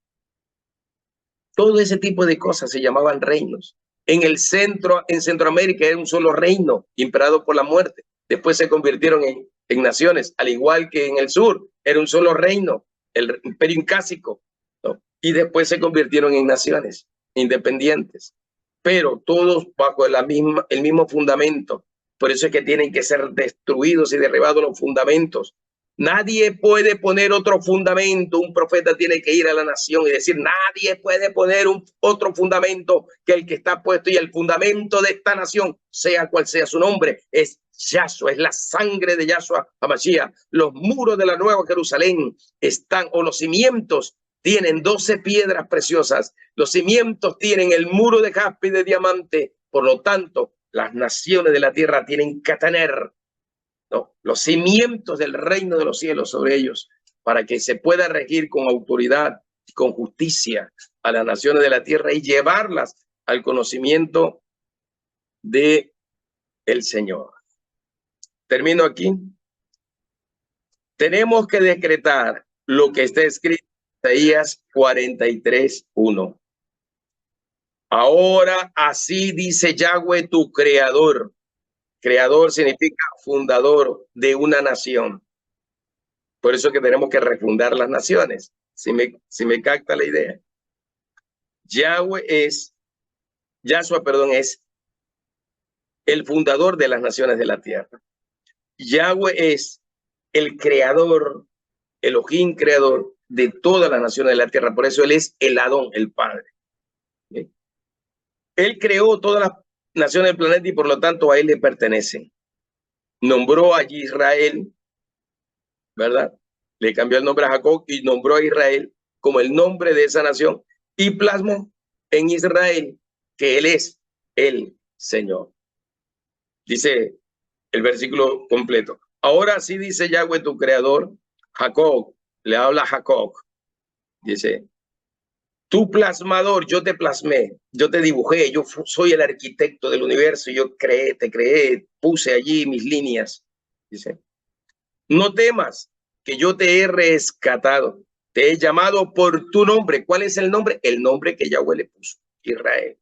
Todo ese tipo de cosas se llamaban reinos. En Centroamérica era un solo reino, imperado por la muerte. Después se convirtieron en naciones, al igual que en el sur, era un solo reino, el imperio incásico, ¿no? Y después se convirtieron en naciones independientes, pero todos bajo el mismo fundamento. Por eso es que tienen que ser destruidos y derribados los fundamentos. Nadie puede poner otro fundamento. Un profeta tiene que ir a la nación y decir, nadie puede poner otro fundamento que el que está puesto, y el fundamento de esta nación, sea cual sea su nombre, es Yahshua, es la sangre de Yahshua HaMashiach. Los muros de la Nueva Jerusalén están, o los cimientos tienen 12 piedras preciosas. Los cimientos tienen el muro de jaspe y de diamante. Por lo tanto, las naciones de la tierra tienen que tener, ¿no?, los cimientos del reino de los cielos sobre ellos, para que se pueda regir con autoridad y con justicia a las naciones de la tierra y llevarlas al conocimiento de el Señor. Termino aquí. Tenemos que decretar lo que está escrito en Isaías 43:1. Ahora así dice Yahweh tu creador. Creador significa fundador de una nación. Por eso que tenemos que refundar las naciones. Si me capta la idea. Yahshua es el fundador de las naciones de la tierra. Yahweh es el creador, Elohim creador de todas las naciones de la tierra. Por eso Él es el Adón, el Padre. ¿Sí? Él creó todas las naciones del planeta y por lo tanto a Él le pertenecen. Nombró a Israel, ¿verdad? Le cambió el nombre a Jacob y nombró a Israel como el nombre de esa nación y plasmó en Israel que Él es el Señor. Dice el versículo completo. Ahora sí dice Yahweh tu creador, Jacob, le habla a Jacob. Dice, tu plasmador, yo te plasmé, yo te dibujé, yo soy el arquitecto del universo, yo te creé, puse allí mis líneas. Dice, no temas, que yo te he rescatado, te he llamado por tu nombre. ¿Cuál es el nombre? El nombre que Yahweh le puso, Israel.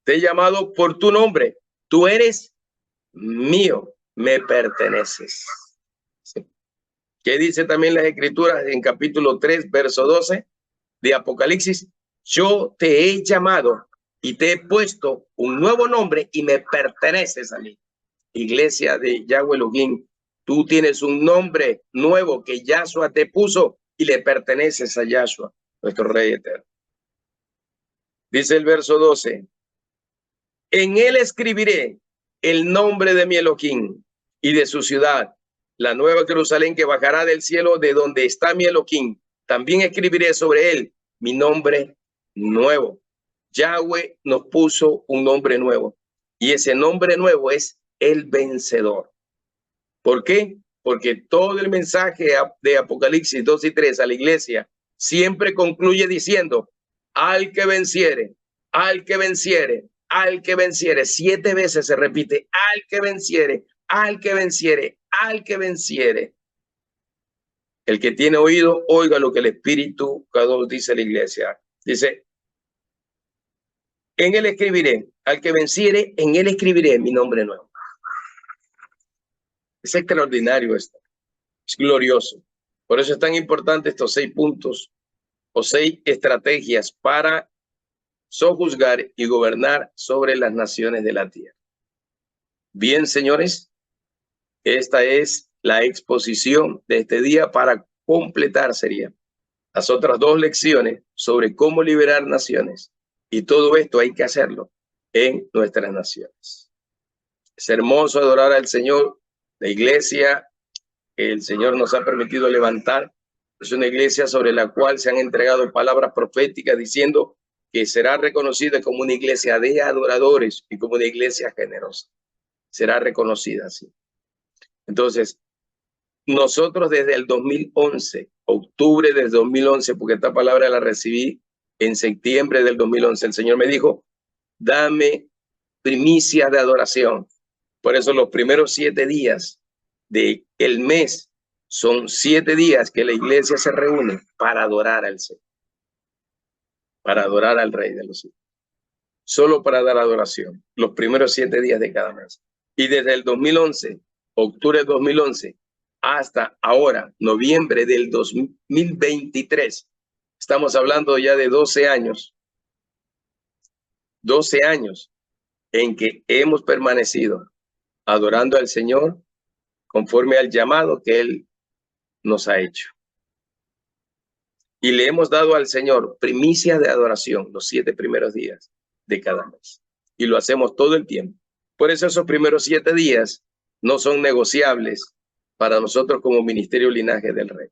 Te he llamado por tu nombre, tú eres mío, me perteneces. ¿Sí? ¿Qué dice también las Escrituras en capítulo 3, verso 12 de Apocalipsis? Yo te he llamado y te he puesto un nuevo nombre y me perteneces a mí. Iglesia de Yahweh Elohim, tú tienes un nombre nuevo que Yahshua te puso y le perteneces a Yahshua, nuestro Rey eterno. Dice el verso 12, en él escribiré el nombre de mi Elohim y de su ciudad, la nueva Jerusalén que bajará del cielo de donde está mi Elohim. También escribiré sobre él mi nombre nuevo. Yahweh nos puso un nombre nuevo y ese nombre nuevo es el vencedor. ¿Por qué? Porque todo el mensaje de Apocalipsis 2 y 3 a la iglesia siempre concluye diciendo, al que venciere, al que venciere, al que venciere. 7 veces se repite, al que venciere, al que venciere, al que venciere. El que tiene oído, oiga lo que el Espíritu Kadosh dice a la iglesia. Dice, en él escribiré, al que venciere, en él escribiré mi nombre nuevo. Es extraordinario esto, es glorioso. Por eso es tan importante estos 6 puntos o 6 estrategias para sojuzgar y gobernar sobre las naciones de la tierra. Bien, señores, esta es la exposición de este día. Para completar sería las otras 2 lecciones sobre cómo liberar naciones. Y todo esto hay que hacerlo en nuestras naciones. Es hermoso adorar al Señor. La iglesia que el Señor nos ha permitido levantar es una iglesia sobre la cual se han entregado palabras proféticas diciendo que será reconocida como una iglesia de adoradores y como una iglesia generosa. Será reconocida así. Entonces, nosotros desde el 2011, octubre del 2011, porque esta palabra la recibí en septiembre del 2011, el Señor me dijo, dame primicias de adoración. Por eso los primeros 7 días del mes son 7 días que la iglesia se reúne para adorar al Señor, para adorar al Rey de los Cielos. Solo para dar adoración, los primeros 7 días de cada mes. Y desde el 2011, octubre del 2011, hasta ahora, noviembre del 2023, estamos hablando ya de 12 años. 12 años en que hemos permanecido adorando al Señor conforme al llamado que Él nos ha hecho. Y le hemos dado al Señor primicias de adoración los 7 primeros días de cada mes. Y lo hacemos todo el tiempo. Por eso esos primeros 7 días no son negociables para nosotros como Ministerio Linaje del Rey.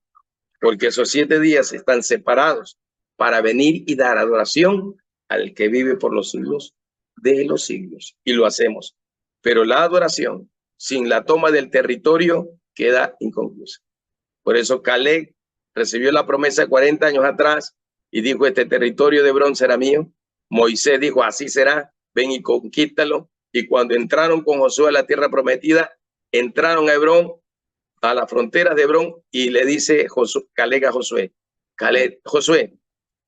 Porque esos 7 días están separados para venir y dar adoración al que vive por los siglos de los siglos. Y lo hacemos. Pero la adoración sin la toma del territorio queda inconclusa. Por eso Caleb recibió la promesa 40 años atrás y dijo, este territorio de Hebrón será mío. Moisés dijo, así será, ven y conquístalo. Y cuando entraron con Josué a la tierra prometida, entraron a Hebrón, a las fronteras de Hebrón, y le dice Caleb a Josué, Josué,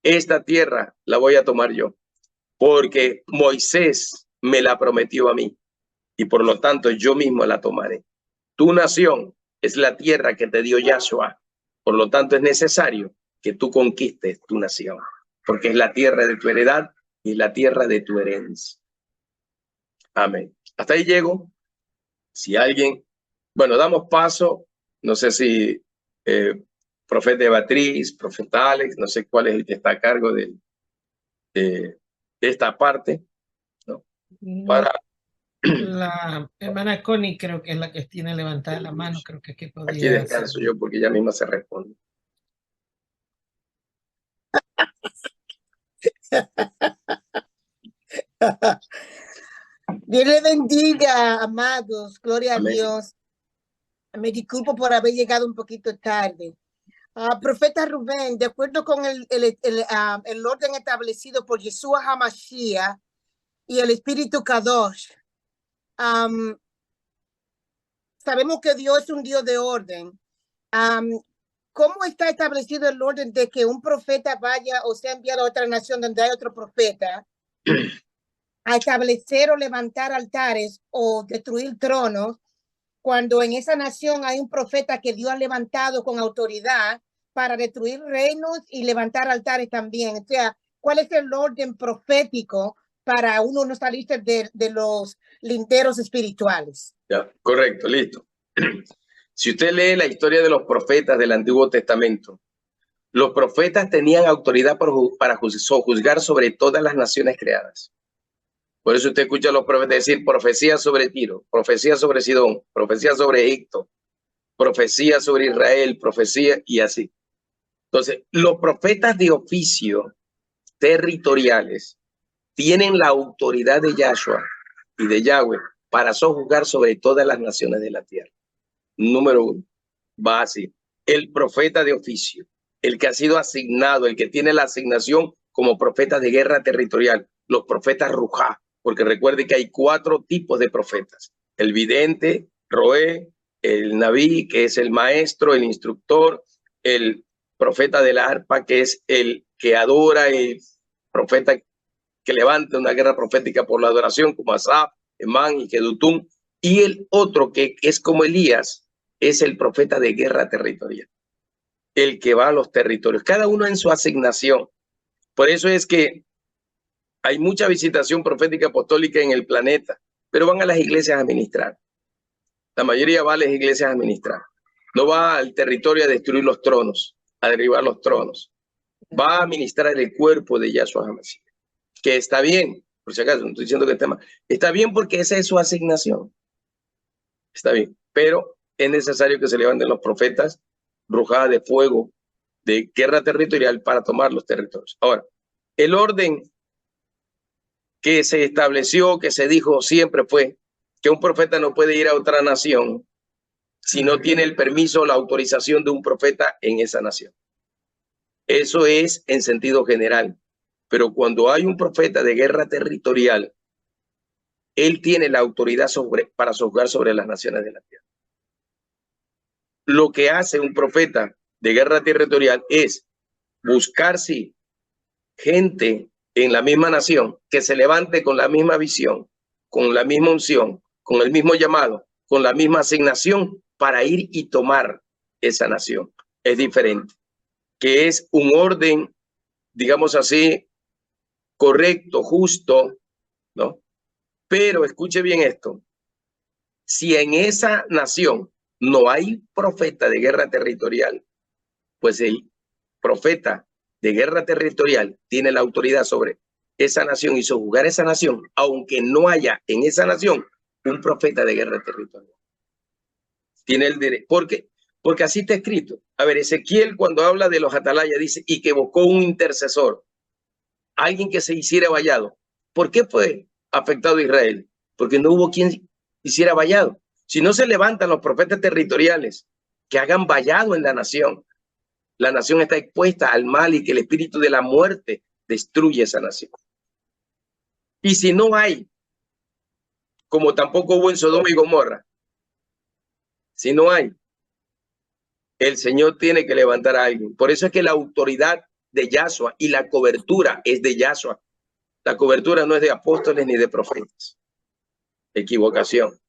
esta tierra la voy a tomar yo, porque Moisés me la prometió a mí, y por lo tanto yo mismo la tomaré. Tu nación es la tierra que te dio Yahshua, por lo tanto es necesario que tú conquistes tu nación, porque es la tierra de tu heredad y es la tierra de tu herencia. Amén. Hasta ahí llego. Si alguien, bueno, damos paso, no sé si profeta Beatriz, profeta Alex, no sé cuál es el que está a cargo de esta parte, ¿no? Para la hermana Connie creo que es la que tiene levantada la mano, creo que podría aquí descanso yo porque ella misma se responde. Dios le bendiga, amados. Gloria Amén. a Dios. Me disculpo por haber llegado un poquito tarde. Profeta Rubén, de acuerdo con el orden establecido por Yeshua HaMashiach y el Espíritu Kadosh, sabemos que Dios es un Dios de orden. ¿Cómo está establecido el orden de que un profeta vaya o sea enviado a otra nación donde hay otro profeta a establecer o levantar altares o destruir tronos, cuando en esa nación hay un profeta que Dios ha levantado con autoridad para destruir reinos y levantar altares también? O sea, ¿cuál es el orden profético para uno no salirse de los linderos espirituales. Ya, correcto, listo. Si usted lee la historia de los profetas del Antiguo Testamento, los profetas tenían autoridad para juzgar sobre todas las naciones creadas. Por eso usted escucha a los profetas decir profecía sobre Tiro, profecía sobre Sidón, profecía sobre Egipto, profecía sobre Israel, profecía y así. Entonces, los profetas de oficio territoriales tienen la autoridad de Yahshua y de Yahweh para sojuzgar sobre todas las naciones de la tierra. Número uno, va así. El profeta de oficio, el que ha sido asignado, el que tiene la asignación como profeta de guerra territorial, los profetas Rujá, porque recuerde que hay 4 tipos de profetas: el vidente, Roé, el Naví, que es el maestro, el instructor, el profeta de la arpa, que es el que adora, el profeta que levanta una guerra profética por la adoración, como Asaf, Emán y Jedutum, y el otro que es como Elías, es el profeta de guerra territorial, el que va a los territorios, cada uno en su asignación. Por eso es que hay mucha visitación profética apostólica en el planeta, pero van a las iglesias a ministrar. La mayoría va a las iglesias a ministrar. No va al territorio a destruir los tronos, a derribar los tronos. Va a ministrar el cuerpo de Yahshua HaMashiach, que está bien, por si acaso, no estoy diciendo que está mal. Está bien porque esa es su asignación. Está bien, pero es necesario que se levanten los profetas, rujada de fuego, de guerra territorial para tomar los territorios. Ahora, el orden que se estableció, que se dijo siempre fue que un profeta no puede ir a otra nación si no tiene el permiso o la autorización de un profeta en esa nación. Eso es en sentido general. Pero cuando hay un profeta de guerra territorial, él tiene la autoridad para juzgar sobre las naciones de la tierra. Lo que hace un profeta de guerra territorial es buscar, sí, gente en la misma nación que se levante con la misma visión, con la misma unción, con el mismo llamado, con la misma asignación para ir y tomar esa nación. Es diferente, que es un orden, digamos así, correcto, justo, ¿no? Pero escuche bien esto: si en esa nación no hay profeta de guerra territorial, pues el profeta de guerra territorial tiene la autoridad sobre esa nación y sojuzgar esa nación, aunque no haya en esa nación un profeta de guerra territorial. Tiene el derecho. ¿Por qué? Porque así está escrito. A ver, Ezequiel, cuando habla de los atalayas, dice, y que evocó un intercesor, alguien que se hiciera vallado. ¿Por qué fue afectado Israel? Porque no hubo quien hiciera vallado. Si no se levantan los profetas territoriales que hagan vallado en la nación está expuesta al mal y que el espíritu de la muerte destruye esa nación. Y si no hay, como tampoco hubo en Sodoma y Gomorra, si no hay, el Señor tiene que levantar a alguien. Por eso es que la autoridad de Yahshua y la cobertura es de Yahshua. La cobertura no es de apóstoles ni de profetas. Equivocación.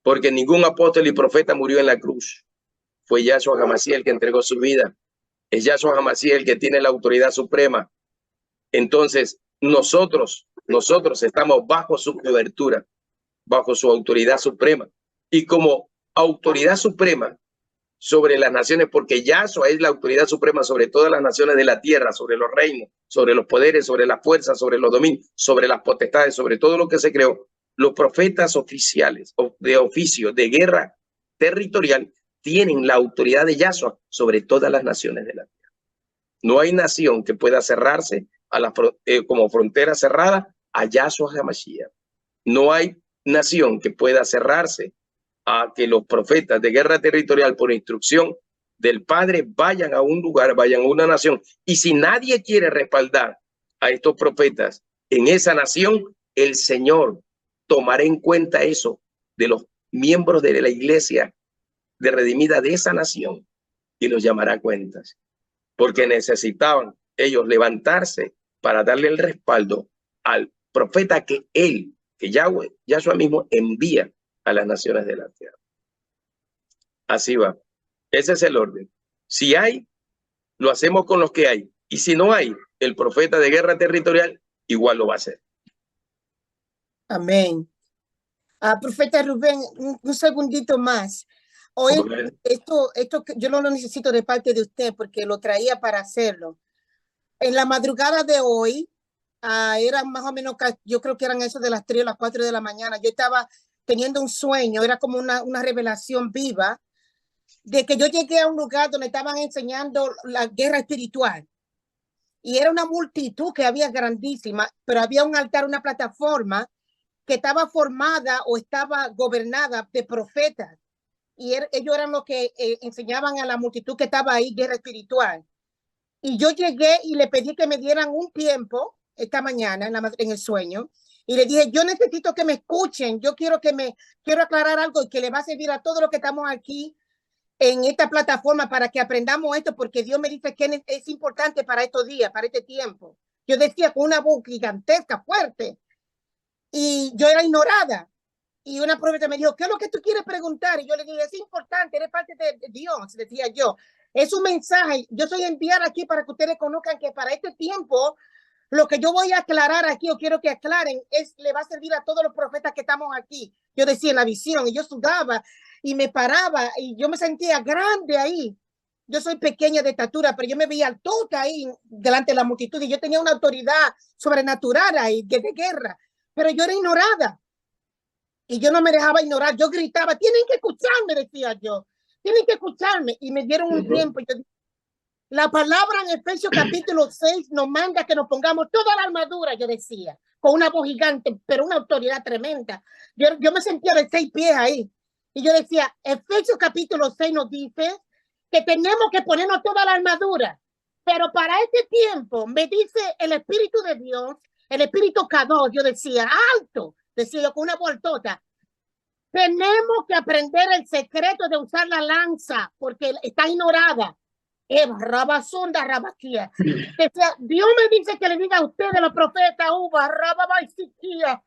Porque ningún apóstol y profeta murió en la cruz. Fue Yahshua HaMashiach el que entregó su vida. Es Yahshua HaMashiach el que tiene la autoridad suprema. Entonces, nosotros estamos bajo su cobertura, bajo su autoridad suprema. Y como autoridad suprema sobre las naciones, porque Yahshua es la autoridad suprema sobre todas las naciones de la tierra, sobre los reinos, sobre los poderes, sobre las fuerzas, sobre los dominios, sobre las potestades, sobre todo lo que se creó. Los profetas oficiales de oficio de guerra territorial tienen la autoridad de Yahshua sobre todas las naciones de la tierra. No hay nación que pueda cerrarse como frontera cerrada a Yahshua HaMashiach. No hay nación que pueda cerrarse a que los profetas de guerra territorial por instrucción del Padre vayan a un lugar, vayan a una nación. Y si nadie quiere respaldar a estos profetas en esa nación, el Señor tomará en cuenta eso de los miembros de la iglesia de redimida de esa nación y los llamará a cuentas, porque necesitaban ellos levantarse para darle el respaldo al profeta que Yahweh, Yahshua mismo, envía a las naciones de la tierra. Así va. Ese es el orden. Si hay, lo hacemos con los que hay. Y si no hay, el profeta de guerra territorial igual lo va a hacer. Amén. Profeta Rubén, un segundito más. Hoy esto yo no lo necesito de parte de usted porque lo traía para hacerlo. En la madrugada de hoy, eran más o menos, yo creo que eran eso de las 3 o las 4 de la mañana. Yo estaba teniendo un sueño, era como una revelación viva de que yo llegué a un lugar donde estaban enseñando la guerra espiritual. Y era una multitud que había grandísima, pero había un altar, una plataforma que estaba formada o estaba gobernada de profetas. Y ellos eran los que enseñaban a la multitud que estaba ahí guerra espiritual. Y yo llegué y le pedí que me dieran un tiempo esta mañana en el sueño. Y le dije, yo necesito que me escuchen. Yo quiero aclarar algo y que le va a servir a todos los que estamos aquí en esta plataforma para que aprendamos esto, porque Dios me dice que es importante para estos días, para este tiempo. Yo decía con una voz gigantesca, fuerte, y yo era ignorada. Y una profeta me dijo, ¿qué es lo que tú quieres preguntar? Y yo le dije, es importante, eres parte de Dios, decía yo. Es un mensaje, yo soy enviada aquí para que ustedes conozcan que para este tiempo, lo que yo voy a aclarar aquí, o quiero que aclaren, le va a servir a todos los profetas que estamos aquí. Yo decía en la visión, y yo sudaba, y me paraba, y yo me sentía grande ahí. Yo soy pequeña de estatura, pero yo me veía altota ahí, delante de la multitud, y yo tenía una autoridad sobrenatural ahí, de guerra, pero yo era ignorada. Y yo no me dejaba ignorar, yo gritaba, tienen que escucharme, decía yo, tienen que escucharme. Y me dieron un tiempo. La palabra en Efesios capítulo 6 nos manda que nos pongamos toda la armadura, yo decía, con una voz gigante, pero una autoridad tremenda. Yo me sentía de 6 pies ahí. Y yo decía, Efesios capítulo 6 nos dice que tenemos que ponernos toda la armadura. Pero para este tiempo, me dice el Espíritu de Dios, el Espíritu Kadosh, yo decía, alto, decía yo con una voltota, tenemos que aprender el secreto de usar la lanza porque está ignorada. Eva, Rabasunda, Rabaquía. Dios me dice que le diga a ustedes, los profetas, Uva, Rababaisiquía,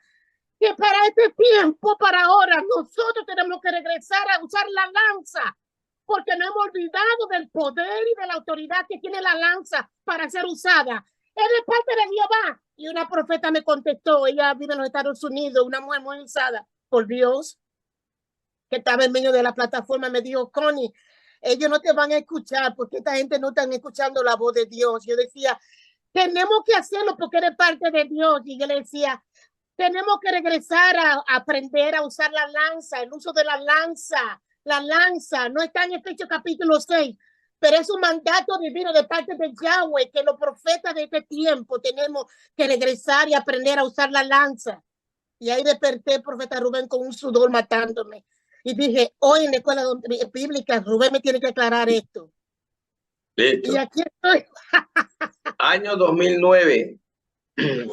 que para este tiempo, para ahora, nosotros tenemos que regresar a usar la lanza porque no hemos olvidado del poder y de la autoridad que tiene la lanza para ser usada. Es de parte de Jehová. Y una profeta me contestó, ella vive en los Estados Unidos, una mujer muy usada por Dios, que estaba en medio de la plataforma, me dijo, Connie, ellos no te van a escuchar porque esta gente no está escuchando la voz de Dios. Yo decía, tenemos que hacerlo porque eres parte de Dios. Y yo le decía, tenemos que regresar a aprender a usar la lanza, el uso de la lanza. La lanza no está en Efesios capítulo 6, pero es un mandato divino de parte de Yahweh, que los profetas de este tiempo tenemos que regresar y aprender a usar la lanza. Y ahí desperté, profeta Rubén, con un sudor matándome. Y dije, hoy en la escuela bíblica, Rubén me tiene que aclarar esto. Listo. Y aquí estoy. Año 2009,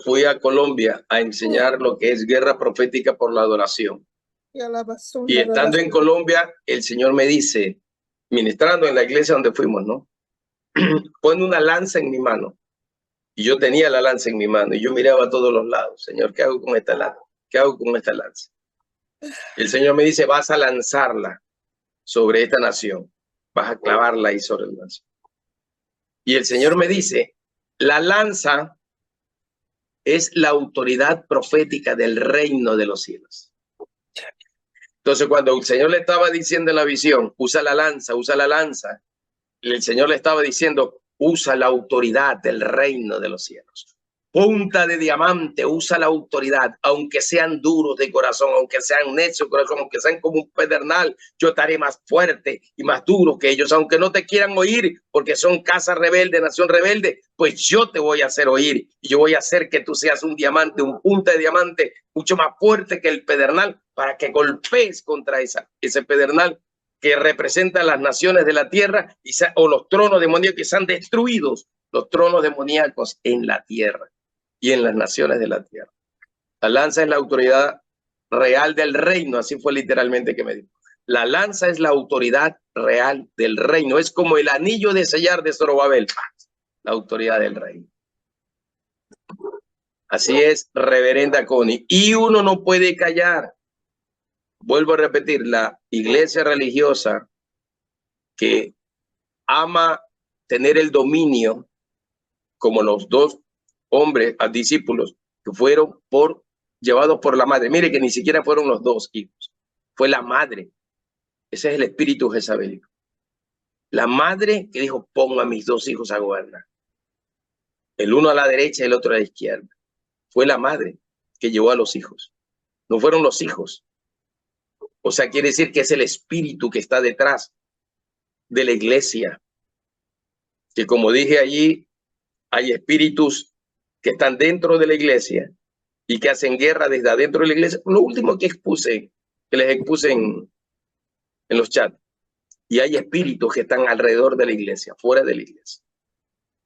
fui a Colombia a enseñar lo que es guerra profética por la adoración. Y estando en Colombia, el Señor me dice, ministrando en la iglesia donde fuimos, ¿no? Pon una lanza en mi mano. Y yo tenía la lanza en mi mano y yo miraba a todos los lados. Señor, ¿qué hago con esta lanza? ¿Qué hago con esta lanza? El Señor me dice, vas a lanzarla sobre esta nación. Vas a clavarla ahí sobre la nación. Y el Señor me dice, la lanza es la autoridad profética del reino de los cielos. Entonces, cuando el Señor le estaba diciendo en la visión, usa la lanza, el Señor le estaba diciendo, usa la autoridad del reino de los cielos. Punta de diamante, usa la autoridad, aunque sean duros de corazón, aunque sean necios de corazón, aunque sean como un pedernal, yo estaré más fuerte y más duro que ellos, aunque no te quieran oír, porque son casa rebelde, nación rebelde, pues yo te voy a hacer oír y yo voy a hacer que tú seas un diamante, un punta de diamante, mucho más fuerte que el pedernal, para que golpees contra ese pedernal que representa las naciones de la tierra o los tronos demoníacos que sean destruidos, los tronos demoníacos en la tierra y en las naciones de la tierra. La lanza es la autoridad real del reino, así fue literalmente que me dijo. La lanza es la autoridad real del reino, es como el anillo de sellar de Zorobabel, la autoridad del reino. Así es, reverenda Connie. Y uno no puede callar. Vuelvo a repetir, la iglesia religiosa que ama tener el dominio, como los dos hombres, discípulos, que fueron por llevados por la madre. Mire que ni siquiera fueron los dos hijos, fue la madre. Ese es el espíritu jezabelico. La madre que dijo, pongo a mis dos hijos a gobernar. El uno a la derecha y el otro a la izquierda. Fue la madre que llevó a los hijos. No fueron los hijos. O sea, quiere decir que es el espíritu que está detrás de la iglesia. Que como dije allí, hay espíritus que están dentro de la iglesia y que hacen guerra desde adentro de la iglesia. Lo último que les expuse en los chats. Y hay espíritus que están alrededor de la iglesia, fuera de la iglesia.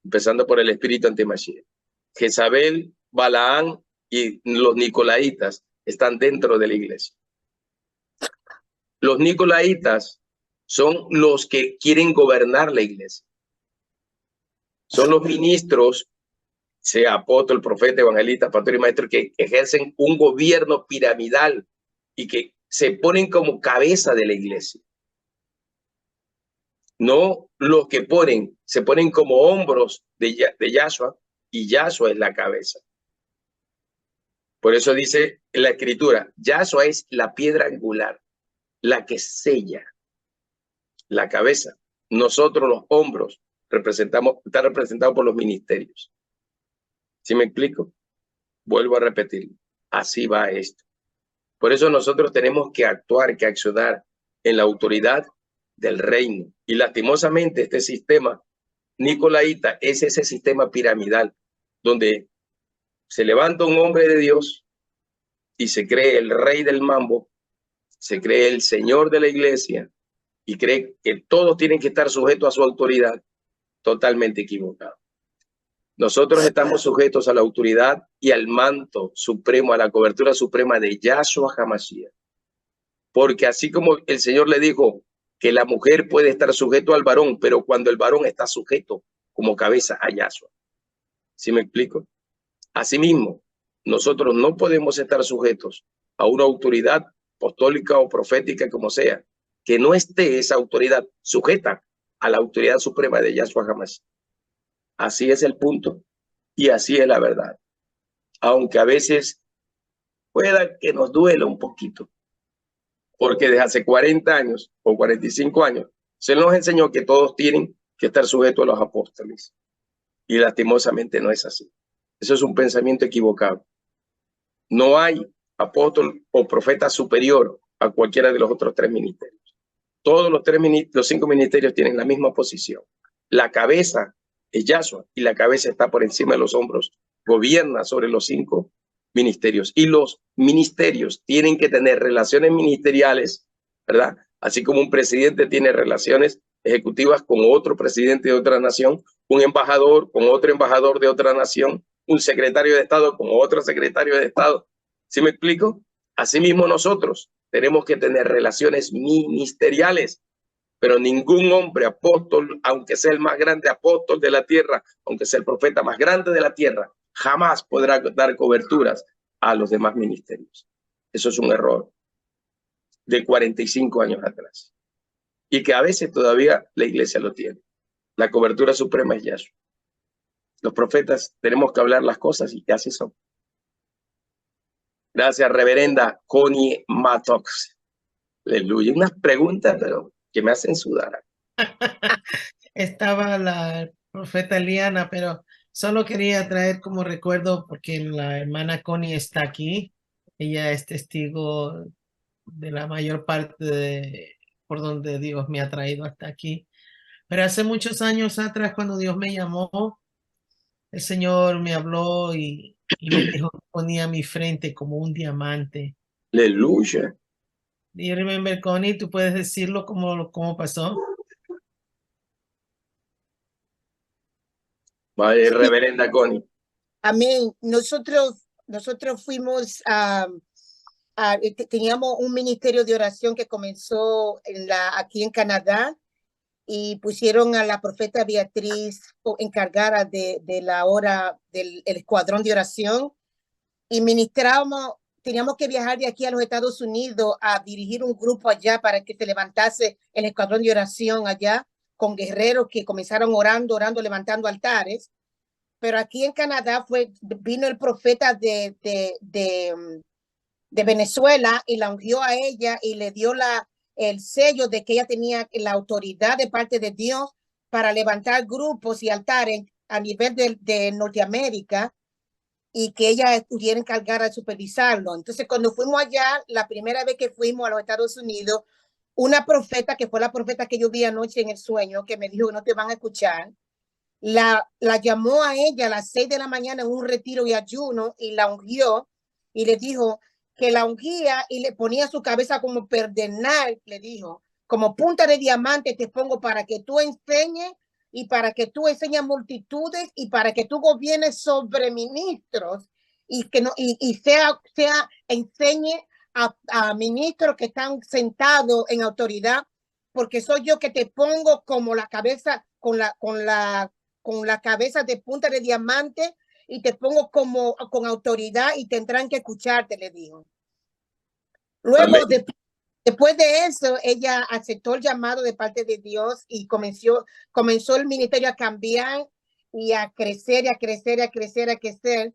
Empezando por el espíritu antimashiach. Jezabel, Balaán y los nicolaitas están dentro de la iglesia. Los nicolaitas son los que quieren gobernar la iglesia. Son los ministros, sea apóstol, profeta, evangelista, pastor y maestro, que ejercen un gobierno piramidal y que se ponen como cabeza de la iglesia. No los que se ponen como hombros de Yahshua, y Yahshua es la cabeza. Por eso dice en la escritura, Yahshua es la piedra angular, la que sella la cabeza. Nosotros los hombros está representado por los ministerios. ¿Sí me explico? Vuelvo a repetir, así va esto. Por eso nosotros tenemos que actuar, que accionar en la autoridad del reino. Y lastimosamente este sistema nicolaita es ese sistema piramidal donde se levanta un hombre de Dios y se cree el rey del mambo, se cree el señor de la iglesia y cree que todos tienen que estar sujetos a su autoridad. Totalmente equivocado. Nosotros estamos sujetos a la autoridad y al manto supremo, a la cobertura suprema de Yahshua HaMashiach. Porque así como el Señor le dijo que la mujer puede estar sujeto al varón, pero cuando el varón está sujeto como cabeza a Yahshua. ¿Sí me explico? Asimismo, nosotros no podemos estar sujetos a una autoridad apostólica o profética, como sea, que no esté esa autoridad sujeta a la autoridad suprema de Yahshua HaMashiach. Así es el punto y así es la verdad. Aunque a veces pueda que nos duela un poquito, porque desde hace 40 años o 45 años se nos enseñó que todos tienen que estar sujetos a los apóstoles. Y lastimosamente no es así. Eso es un pensamiento equivocado. No hay apóstol o profeta superior a cualquiera de los otros tres ministerios. Todos los 5 ministerios tienen la misma posición. La cabeza es Yahshua y la cabeza está por encima de los hombros. Gobierna sobre los 5 ministerios. Y los ministerios tienen que tener relaciones ministeriales, ¿verdad? Así como un presidente tiene relaciones ejecutivas con otro presidente de otra nación, un embajador con otro embajador de otra nación, un secretario de Estado con otro secretario de Estado. ¿Sí me explico? Asimismo nosotros tenemos que tener relaciones ministeriales, pero ningún hombre apóstol, aunque sea el más grande apóstol de la tierra, aunque sea el profeta más grande de la tierra, jamás podrá dar coberturas a los demás ministerios. Eso es un error de 45 años atrás y que a veces todavía la iglesia lo tiene. La cobertura suprema es Yahshua. Los profetas tenemos que hablar las cosas y así son. Gracias, reverenda Connie Matox. Aleluya. Unas preguntas, pero que me hacen sudar. Estaba la profeta Liana, pero solo quería traer como recuerdo, porque la hermana Connie está aquí. Ella es testigo de la mayor parte de por donde Dios me ha traído hasta aquí. Pero hace muchos años atrás, cuando Dios me llamó, el Señor me habló y me dijo que ponía mi frente como un diamante. Aleluya. Do you remember, Connie? ¿Tú puedes decirlo cómo pasó? Vale, reverenda Connie. Amén. Nosotros fuimos teníamos un ministerio de oración que comenzó aquí en Canadá y pusieron a la profeta Beatriz encargada de la hora del escuadrón de oración y ministrábamos. Teníamos que viajar de aquí a los Estados Unidos a dirigir un grupo allá para que se levantase el escuadrón de oración allá con guerreros que comenzaron orando, levantando altares. pero aquí en Canadá vino el profeta de Venezuela y la ungió a ella y le dio el sello de que ella tenía la autoridad de parte de Dios para levantar grupos y altares a nivel de Norteamérica, y que ella estuviera encargada de supervisarlo. Entonces, cuando fuimos allá, la primera vez que fuimos a los Estados Unidos, una profeta, que fue la profeta que yo vi anoche en el sueño, que me dijo que no te van a escuchar, la llamó a ella a las 6 de la mañana en un retiro y ayuno y la ungió y le dijo que la ungía y le ponía su cabeza como pedernal, le dijo, como punta de diamante te pongo para que tú enseñes y para que tú enseñes multitudes y para que tú gobiernes sobre ministros y que no y enseñe a ministros que están sentados en autoridad, porque soy yo que te pongo como la cabeza con la cabeza de punta de diamante y te pongo como con autoridad y tendrán que escucharte, le dijo. Luego, después de eso, ella aceptó el llamado de parte de Dios y comenzó el ministerio a cambiar y a crecer y a crecer y a crecer, a crecer.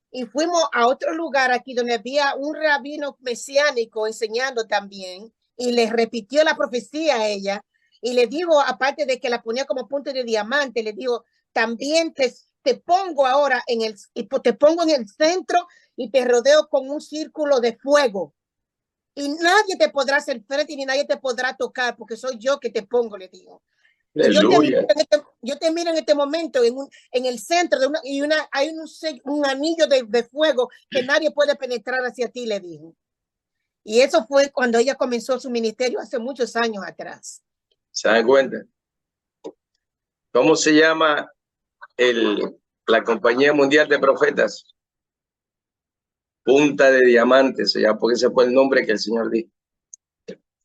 Y fuimos a otro lugar aquí donde había un rabino mesiánico enseñando también y le repitió la profecía a ella y le dijo, aparte de que la ponía como punto de diamante, le dijo, también te pongo ahora te pongo en el centro y te rodeo con un círculo de fuego. Y nadie te podrá hacer frente ni nadie te podrá tocar porque soy yo que te pongo, le digo. Yo te miro en este momento en el centro de hay un anillo de fuego que nadie puede penetrar hacia ti, le dijo. Y eso fue cuando ella comenzó su ministerio hace muchos años atrás. ¿Se dan cuenta? ¿Cómo se llama la Compañía Mundial de Profetas? Punta de Diamantes, se llama, porque ese fue el nombre que el Señor dijo.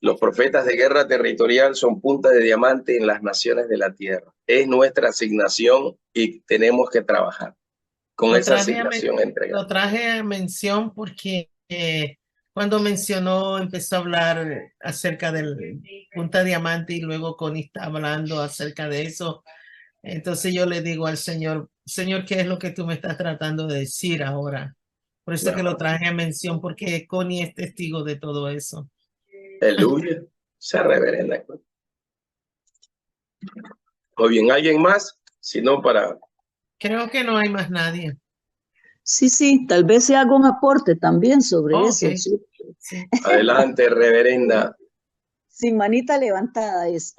Los profetas de guerra territorial son punta de diamante en las naciones de la tierra. Es nuestra asignación y tenemos que trabajar con esa asignación entregada. Lo traje a mención porque cuando empezó a hablar acerca del punta diamante y luego Connie está hablando acerca de eso. Entonces yo le digo al Señor, ¿qué es lo que tú me estás tratando de decir ahora? Por eso que lo traje a mención, porque Connie es testigo de todo eso. Aleluya. Se reverenda. O bien, ¿alguien más? Si no, Creo que no hay más nadie. Sí, tal vez se haga un aporte también sobre eso. Sí. Adelante, reverenda. Sin manita levantada es.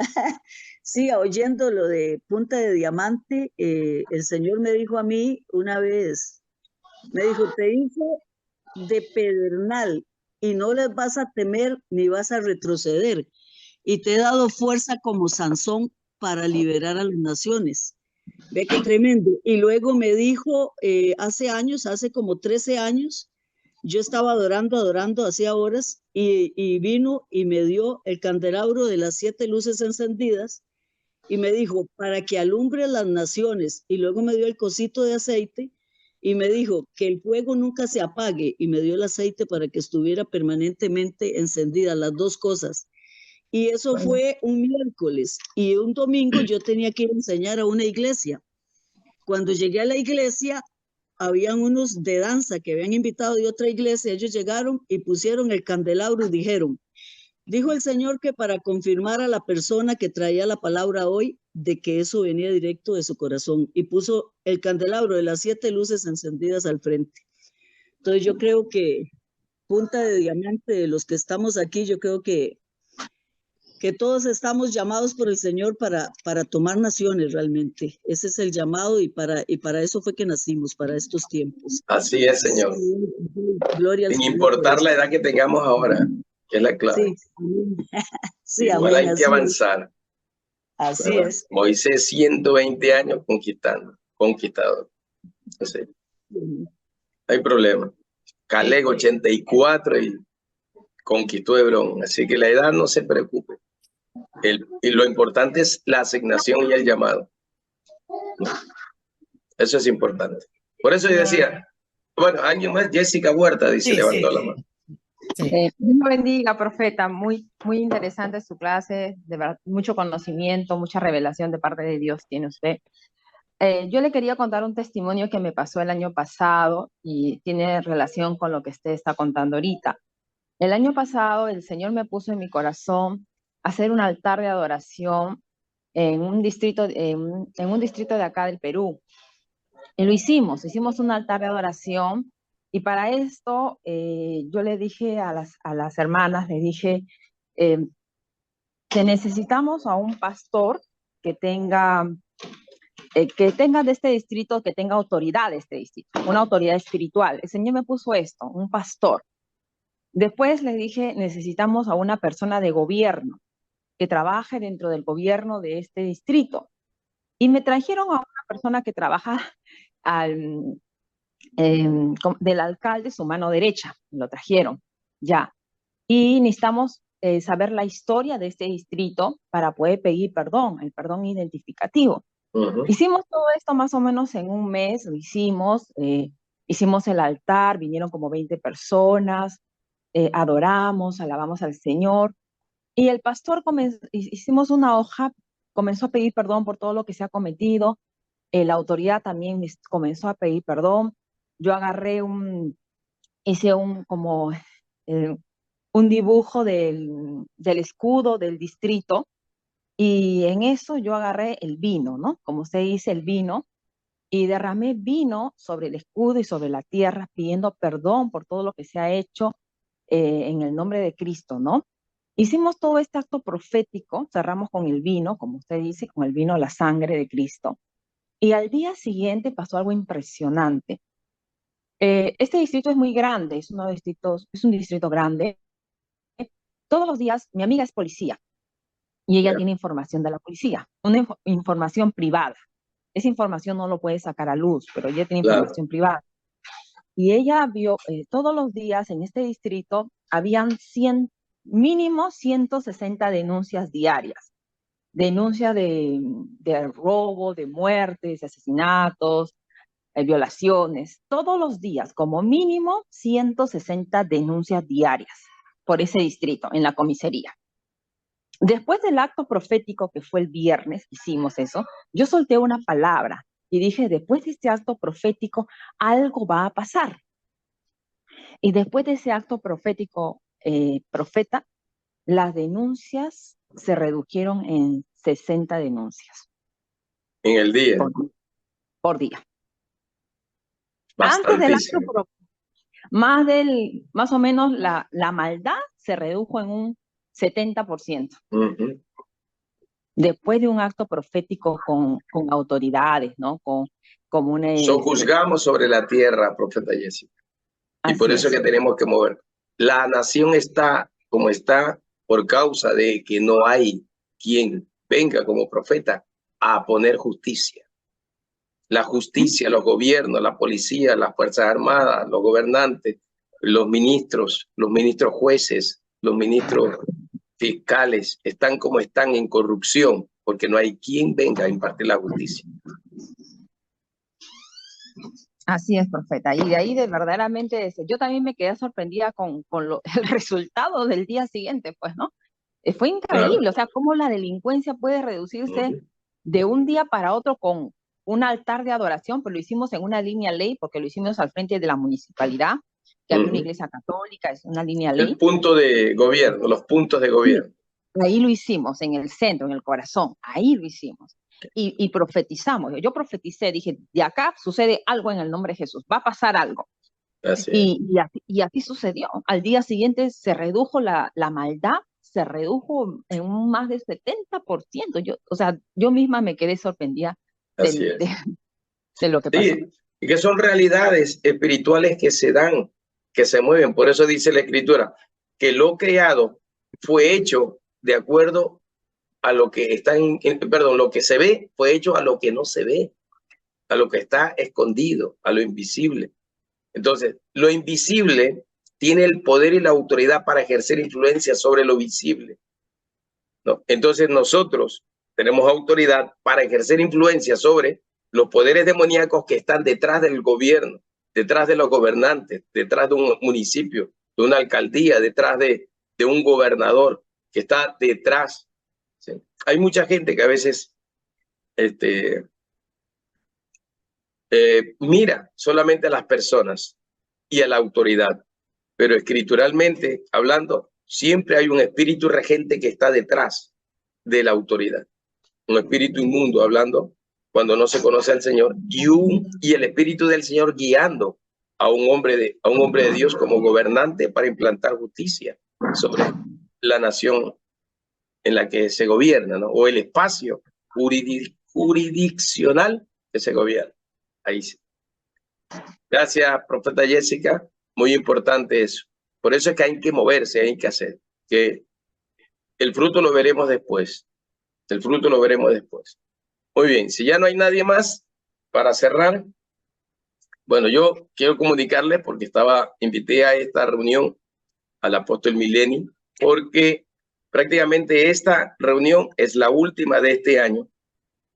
Sí, oyendo lo de punta de diamante, el Señor me dijo a mí una vez, me dijo, te hice de pedernal y no les vas a temer ni vas a retroceder. Y te he dado fuerza como Sansón para liberar a las naciones. Ve qué tremendo. Y luego me dijo, hace como 13 años, yo estaba adorando hacía horas y vino y me dio el candelabro de las 7 luces encendidas y me dijo, para que alumbre las naciones. Y luego me dio el cosito de aceite y me dijo que el fuego nunca se apague y me dio el aceite para que estuviera permanentemente encendida, las dos cosas. Y eso fue un miércoles y un domingo yo tenía que ir a enseñar a una iglesia. Cuando llegué a la iglesia, habían unos de danza que habían invitado de otra iglesia, ellos llegaron y pusieron el candelabro y dijeron, dijo el Señor que para confirmar a la persona que traía la palabra hoy, de que eso venía directo de su corazón, y puso el candelabro de las 7 luces encendidas al frente. Entonces yo creo que punta de diamante de los que estamos aquí, yo creo que todos estamos llamados por el Señor para tomar naciones realmente. Ese es el llamado y para eso fue que nacimos, para estos tiempos. Así es, Señor. Gloria al Sin Señor importar la edad que tengamos ahora, que es la clave. Sí, igual hay que avanzar. Así es. Moisés 120 años conquistador. Entonces, no hay problema. Caleb 84 y conquistó Hebrón. Así que la edad no se preocupe. Y lo importante es la asignación y el llamado. Eso es importante. Por eso yo decía, bueno, alguien más, Jessica Huerta, dice, levantó la mano. Dios bendiga, profeta. Muy interesante su clase, de verdad, mucho conocimiento, mucha revelación de parte de Dios tiene usted. Yo le quería contar un testimonio que me pasó el año pasado y tiene relación con lo que usted está contando ahorita. El año pasado el Señor me puso en mi corazón hacer un altar de adoración en un distrito, en un distrito de acá del Perú. Y lo hicimos un altar de adoración y para esto yo le dije a las hermanas, le dije que necesitamos a un pastor que tenga de este distrito, que tenga autoridad de este distrito, una autoridad espiritual. El Señor me puso esto, un pastor. Después le dije, necesitamos a una persona de gobierno que trabaje dentro del gobierno de este distrito. Y me trajeron a una persona que trabaja del alcalde, su mano derecha, lo trajeron, ya. Y necesitamos saber la historia de este distrito para poder pedir perdón, el perdón identificativo. Hicimos todo esto más o menos en un mes, lo hicimos el altar, vinieron como 20 personas, adoramos, alabamos al Señor, y el pastor hicimos una hoja, comenzó a pedir perdón por todo lo que se ha cometido, la autoridad también comenzó a pedir perdón. Yo hice un dibujo del escudo del distrito, y en eso yo agarré el vino, ¿no? Como usted dice, el vino, y derramé vino sobre el escudo y sobre la tierra, pidiendo perdón por todo lo que se ha hecho en el nombre de Cristo, ¿no? Hicimos todo este acto profético, cerramos con el vino, como usted dice, con el vino, la sangre de Cristo. Y al día siguiente pasó algo impresionante. Este distrito es muy grande, es un distrito grande. Todos los días, mi amiga es policía y ella tiene información de la policía, una información privada. Esa información no lo puede sacar a luz, pero ella tiene información privada. Y ella vio todos los días en este distrito, habían mínimo 160 denuncias diarias. Denuncias de robo, de muertes, de asesinatos, violaciones. Todos los días, como mínimo 160 denuncias diarias por ese distrito, en la comisaría. Después del acto profético que fue el viernes, hicimos eso, yo solté una palabra y dije, después de este acto profético, algo va a pasar. Y después de ese acto profético, profeta, las denuncias se redujeron en 60 denuncias. En el día. Por día. Antes del acto más o menos la maldad se redujo en un 70%. Después de un acto profético con autoridades, ¿no? Sojuzgamos sobre la tierra, profeta Jessica. Y por eso es que tenemos que mover. La nación está como está por causa de que no hay quien venga como profeta a poner justicia. La justicia, los gobiernos, la policía, las fuerzas armadas, los gobernantes, los ministros jueces, los ministros fiscales, están como están en corrupción, porque no hay quien venga a impartir la justicia. Así es, profeta. Y de ahí verdaderamente, yo también me quedé sorprendida con el resultado del día siguiente, pues, ¿no? Fue increíble, o sea, cómo la delincuencia puede reducirse de un día para otro con un altar de adoración, pero lo hicimos en una línea ley, porque lo hicimos al frente de la municipalidad, que había una iglesia católica, es una línea ley. El punto de gobierno, los puntos de gobierno. Ahí lo hicimos, en el centro, en el corazón, ahí lo hicimos. Y profetizamos, yo profeticé, dije, de acá sucede algo en el nombre de Jesús, va a pasar algo. Y así sucedió. Al día siguiente se redujo la maldad, se redujo en un más del 70%. Yo misma me quedé sorprendida de lo que pasó. Sí, y que son realidades espirituales que se dan, que se mueven. Por eso dice la Escritura, que lo creado fue hecho de acuerdo a lo que está lo que se ve fue hecho a lo que no se ve, a lo que está escondido, a lo invisible. Entonces, lo invisible tiene el poder y la autoridad para ejercer influencia sobre lo visible, ¿no? Entonces, nosotros tenemos autoridad para ejercer influencia sobre los poderes demoníacos que están detrás del gobierno, detrás de los gobernantes, detrás de un municipio, de una alcaldía, detrás de un gobernador que está detrás. ¿Sí? Hay mucha gente que a veces mira solamente a las personas y a la autoridad, pero escrituralmente hablando, siempre hay un espíritu regente que está detrás de la autoridad, un espíritu inmundo hablando cuando no se conoce al Señor, y el espíritu del Señor guiando a un hombre de Dios como gobernante para implantar justicia sobre la nación en la que se gobierna, ¿no? O el espacio jurisdiccional que se gobierna. Ahí sí. Gracias, profeta Jessica. Muy importante eso. Por eso es que hay que moverse, hay que hacer. Que el fruto lo veremos después. El fruto lo veremos después. Muy bien, si ya no hay nadie más para cerrar, bueno, yo quiero comunicarles porque invité a esta reunión al apóstol Mileni, porque prácticamente esta reunión es la última de este año,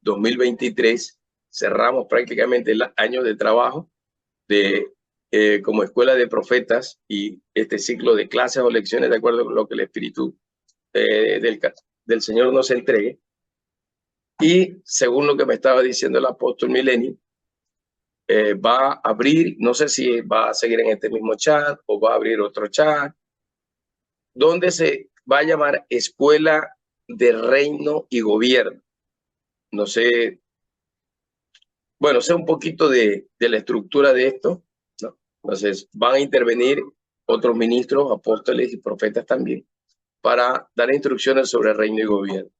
2023. Cerramos prácticamente el año de trabajo como escuela de profetas y este ciclo de clases o lecciones de acuerdo con lo que el Espíritu del Señor nos entregue. Y según lo que me estaba diciendo el apóstol Mileni, va a abrir, no sé si va a seguir en este mismo chat o va a abrir otro chat, donde se va a llamar Escuela de Reino y Gobierno. No sé, bueno, sé un poquito de la estructura de esto, ¿no? Entonces van a intervenir otros ministros, apóstoles y profetas también para dar instrucciones sobre reino y gobierno.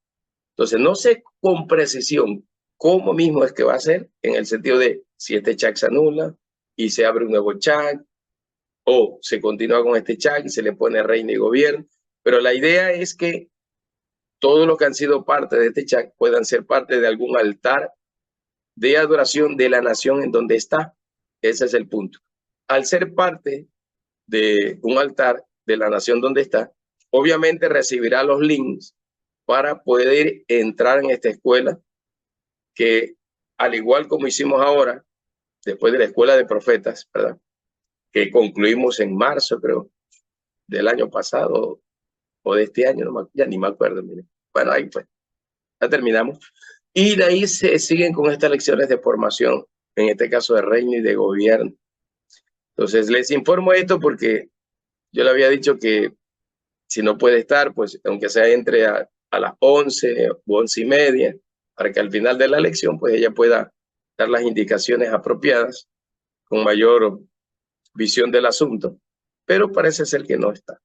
Entonces no sé con precisión cómo mismo es que va a ser, en el sentido de si este chat se anula y se abre un nuevo chat, o se continúa con este chat y se le pone reino y gobierno, pero la idea es que todos los que han sido parte de este chat puedan ser parte de algún altar de adoración de la nación en donde está. Ese es el punto. Al ser parte de un altar de la nación donde está, obviamente recibirá los links para poder entrar en esta escuela, que al igual como hicimos ahora, después de la escuela de profetas, ¿verdad?, que concluimos en marzo, creo, del año pasado o de este año, ya ni me acuerdo. Miren. Bueno, ahí fue. Ya terminamos. Y de ahí se siguen con estas lecciones de formación, en este caso de reino y de gobierno. Entonces, les informo esto porque yo le había dicho que si no puede estar, pues aunque sea entre a las 11 o 11:30, para que al final de la lección, pues ella pueda dar las indicaciones apropiadas con mayor visión del asunto, pero parece ser que no está.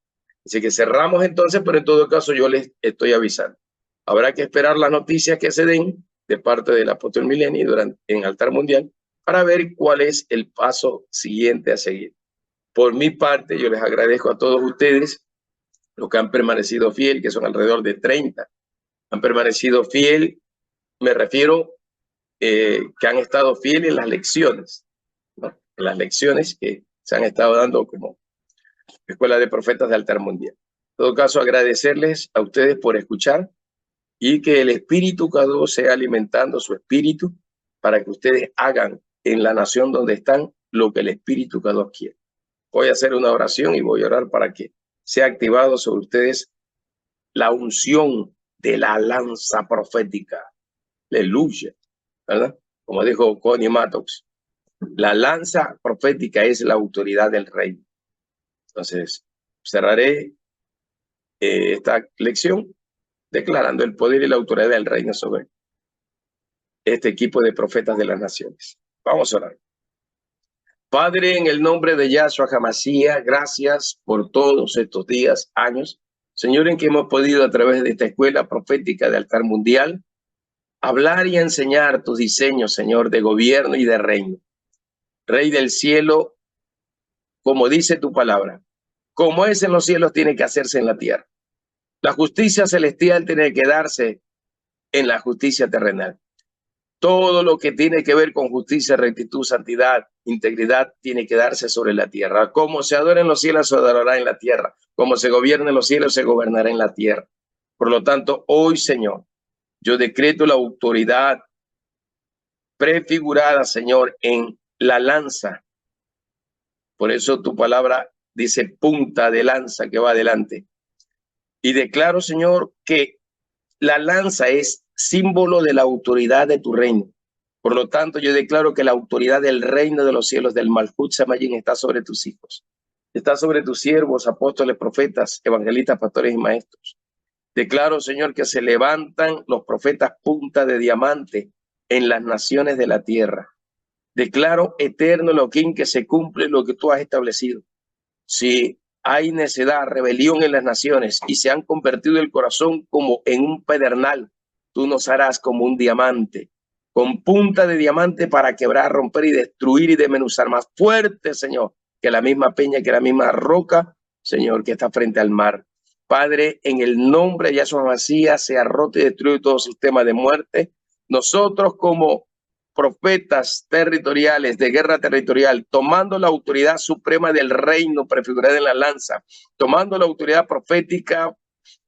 Así que cerramos entonces, pero en todo caso yo les estoy avisando. Habrá que esperar las noticias que se den de parte del apóstol Mileni en Altar Mundial para ver cuál es el paso siguiente a seguir. Por mi parte, yo les agradezco a todos ustedes, los que han permanecido fiel, que son alrededor de 30, han permanecido fiel, me refiero que han estado fieles en las lecciones, ¿no? En las lecciones que se han estado dando como Escuela de Profetas de Altar Mundial. En todo caso, agradecerles a ustedes por escuchar y que el Espíritu Cada sea alimentando su espíritu para que ustedes hagan en la nación donde están lo que el Espíritu Cada quiere. Voy a hacer una oración y voy a orar para que sea activado sobre ustedes la unción de la lanza profética. Aleluya, ¿verdad? Como dijo Connie Mattox, la lanza profética es la autoridad del reino. Entonces, cerraré esta lección declarando el poder y la autoridad del reino sobre este equipo de profetas de las naciones. Vamos a orar. Padre, en el nombre de Yahshua HaMashiach, gracias por todos estos días, años, Señor, en que hemos podido a través de esta escuela profética de Altar Mundial hablar y enseñar tus diseños, Señor, de gobierno y de reino. Rey del cielo, como dice tu palabra, como es en los cielos, tiene que hacerse en la tierra. La justicia celestial tiene que darse en la justicia terrenal. Todo lo que tiene que ver con justicia, rectitud, santidad, integridad, tiene que darse sobre la tierra. Como se adora en los cielos, se adorará en la tierra. Como se gobierna en los cielos, se gobernará en la tierra. Por lo tanto, hoy, Señor, yo decreto la autoridad prefigurada, Señor, en la lanza. Por eso tu palabra dice punta de lanza que va adelante. Y declaro, Señor, que la lanza es símbolo de la autoridad de tu reino. Por lo tanto, yo declaro que la autoridad del reino de los cielos, del Malhut Shamayim, está sobre tus hijos. Está sobre tus siervos, apóstoles, profetas, evangelistas, pastores y maestros. Declaro, Señor, que se levantan los profetas punta de diamante en las naciones de la tierra. Declaro, eterno Elohim, que se cumple lo que tú has establecido. Si hay necedad, rebelión en las naciones y se han convertido el corazón como en un pedernal, tú nos harás como un diamante, con punta de diamante para quebrar, romper y destruir y desmenuzar, más fuerte, Señor, que la misma peña, que la misma roca, Señor, que está frente al mar. Padre, en el nombre de Yahshua Mashiach, sea roto y destruido todo sistema de muerte. Nosotros como profetas territoriales de guerra territorial, tomando la autoridad suprema del reino prefigurada en la lanza, tomando la autoridad profética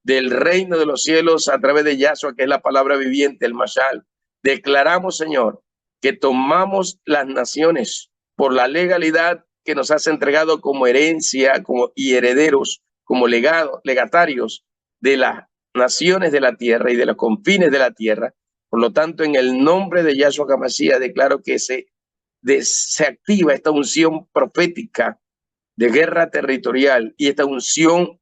del reino de los cielos a través de Yahshua, que es la palabra viviente, el Mashal. Declaramos, Señor, que tomamos las naciones por la legalidad que nos has entregado como herencia y herederos, como legatarios de las naciones de la tierra y de los confines de la tierra. Por lo tanto, en el nombre de Yahshua HaMashiach declaro que se activa esta unción profética de guerra territorial y esta unción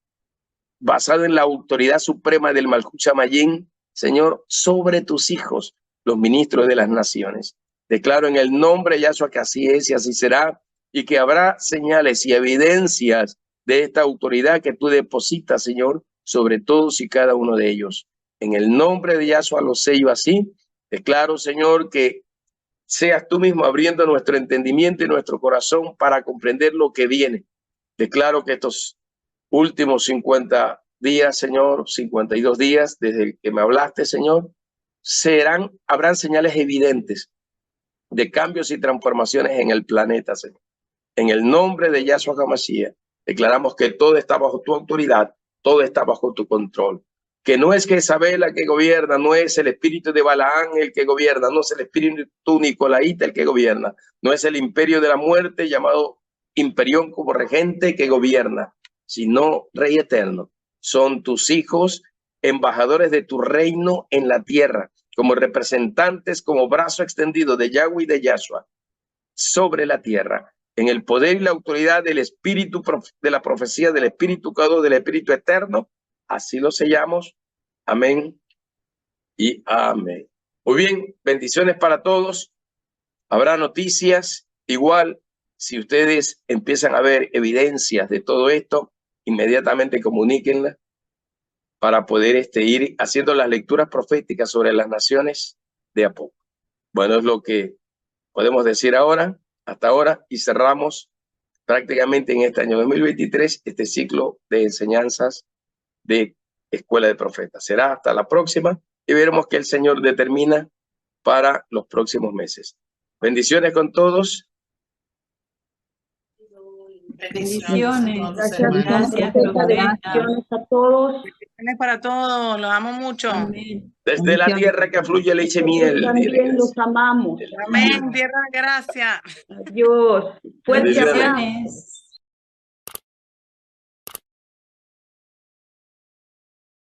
basada en la autoridad suprema del Malhut Shamayim, Señor, sobre tus hijos, los ministros de las naciones. Declaro en el nombre de Yahshua que así es y así será, y que habrá señales y evidencias de esta autoridad que tú depositas, Señor, sobre todos y cada uno de ellos. En el nombre de Yahshua lo sello así. Declaro, Señor, que seas tú mismo abriendo nuestro entendimiento y nuestro corazón para comprender lo que viene. Declaro que estos últimos 50 días, Señor, 52 días desde que me hablaste, Señor, habrán señales evidentes de cambios y transformaciones en el planeta, Señor. En el nombre de Yahshua HaMashiach, declaramos que todo está bajo tu autoridad, todo está bajo tu control. Que no es que Isabel la que gobierna, no es el espíritu de Balaán el que gobierna, no es el espíritu nicolaíta el que gobierna, no es el imperio de la muerte llamado Imperión como regente que gobierna, sino Rey eterno. Son tus hijos, embajadores de tu reino en la tierra, como representantes, como brazo extendido de Yahweh y de Yahshua sobre la tierra, en el poder y la autoridad del espíritu de la profecía, del espíritu Kadosh, del espíritu eterno. Así lo sellamos. Amén y amén. Muy bien, bendiciones para todos. Habrá noticias. Igual, si ustedes empiezan a ver evidencias de todo esto, inmediatamente comuníquenlas para poder ir haciendo las lecturas proféticas sobre las naciones de a poco. Bueno, es lo que podemos decir ahora, hasta ahora, y cerramos prácticamente en este año 2023 este ciclo de enseñanzas de Escuela de Profetas. Será hasta la próxima y veremos qué el Señor determina para los próximos meses. Bendiciones con todos. Bendiciones. Gracias, Bendiciones a todos. bendiciones para todos, los amo mucho. Amén. Desde la tierra que fluye leche y miel. También los amamos. Amén, tierra de gracia. Adiós. Fuerte Bendiciones. abrazo.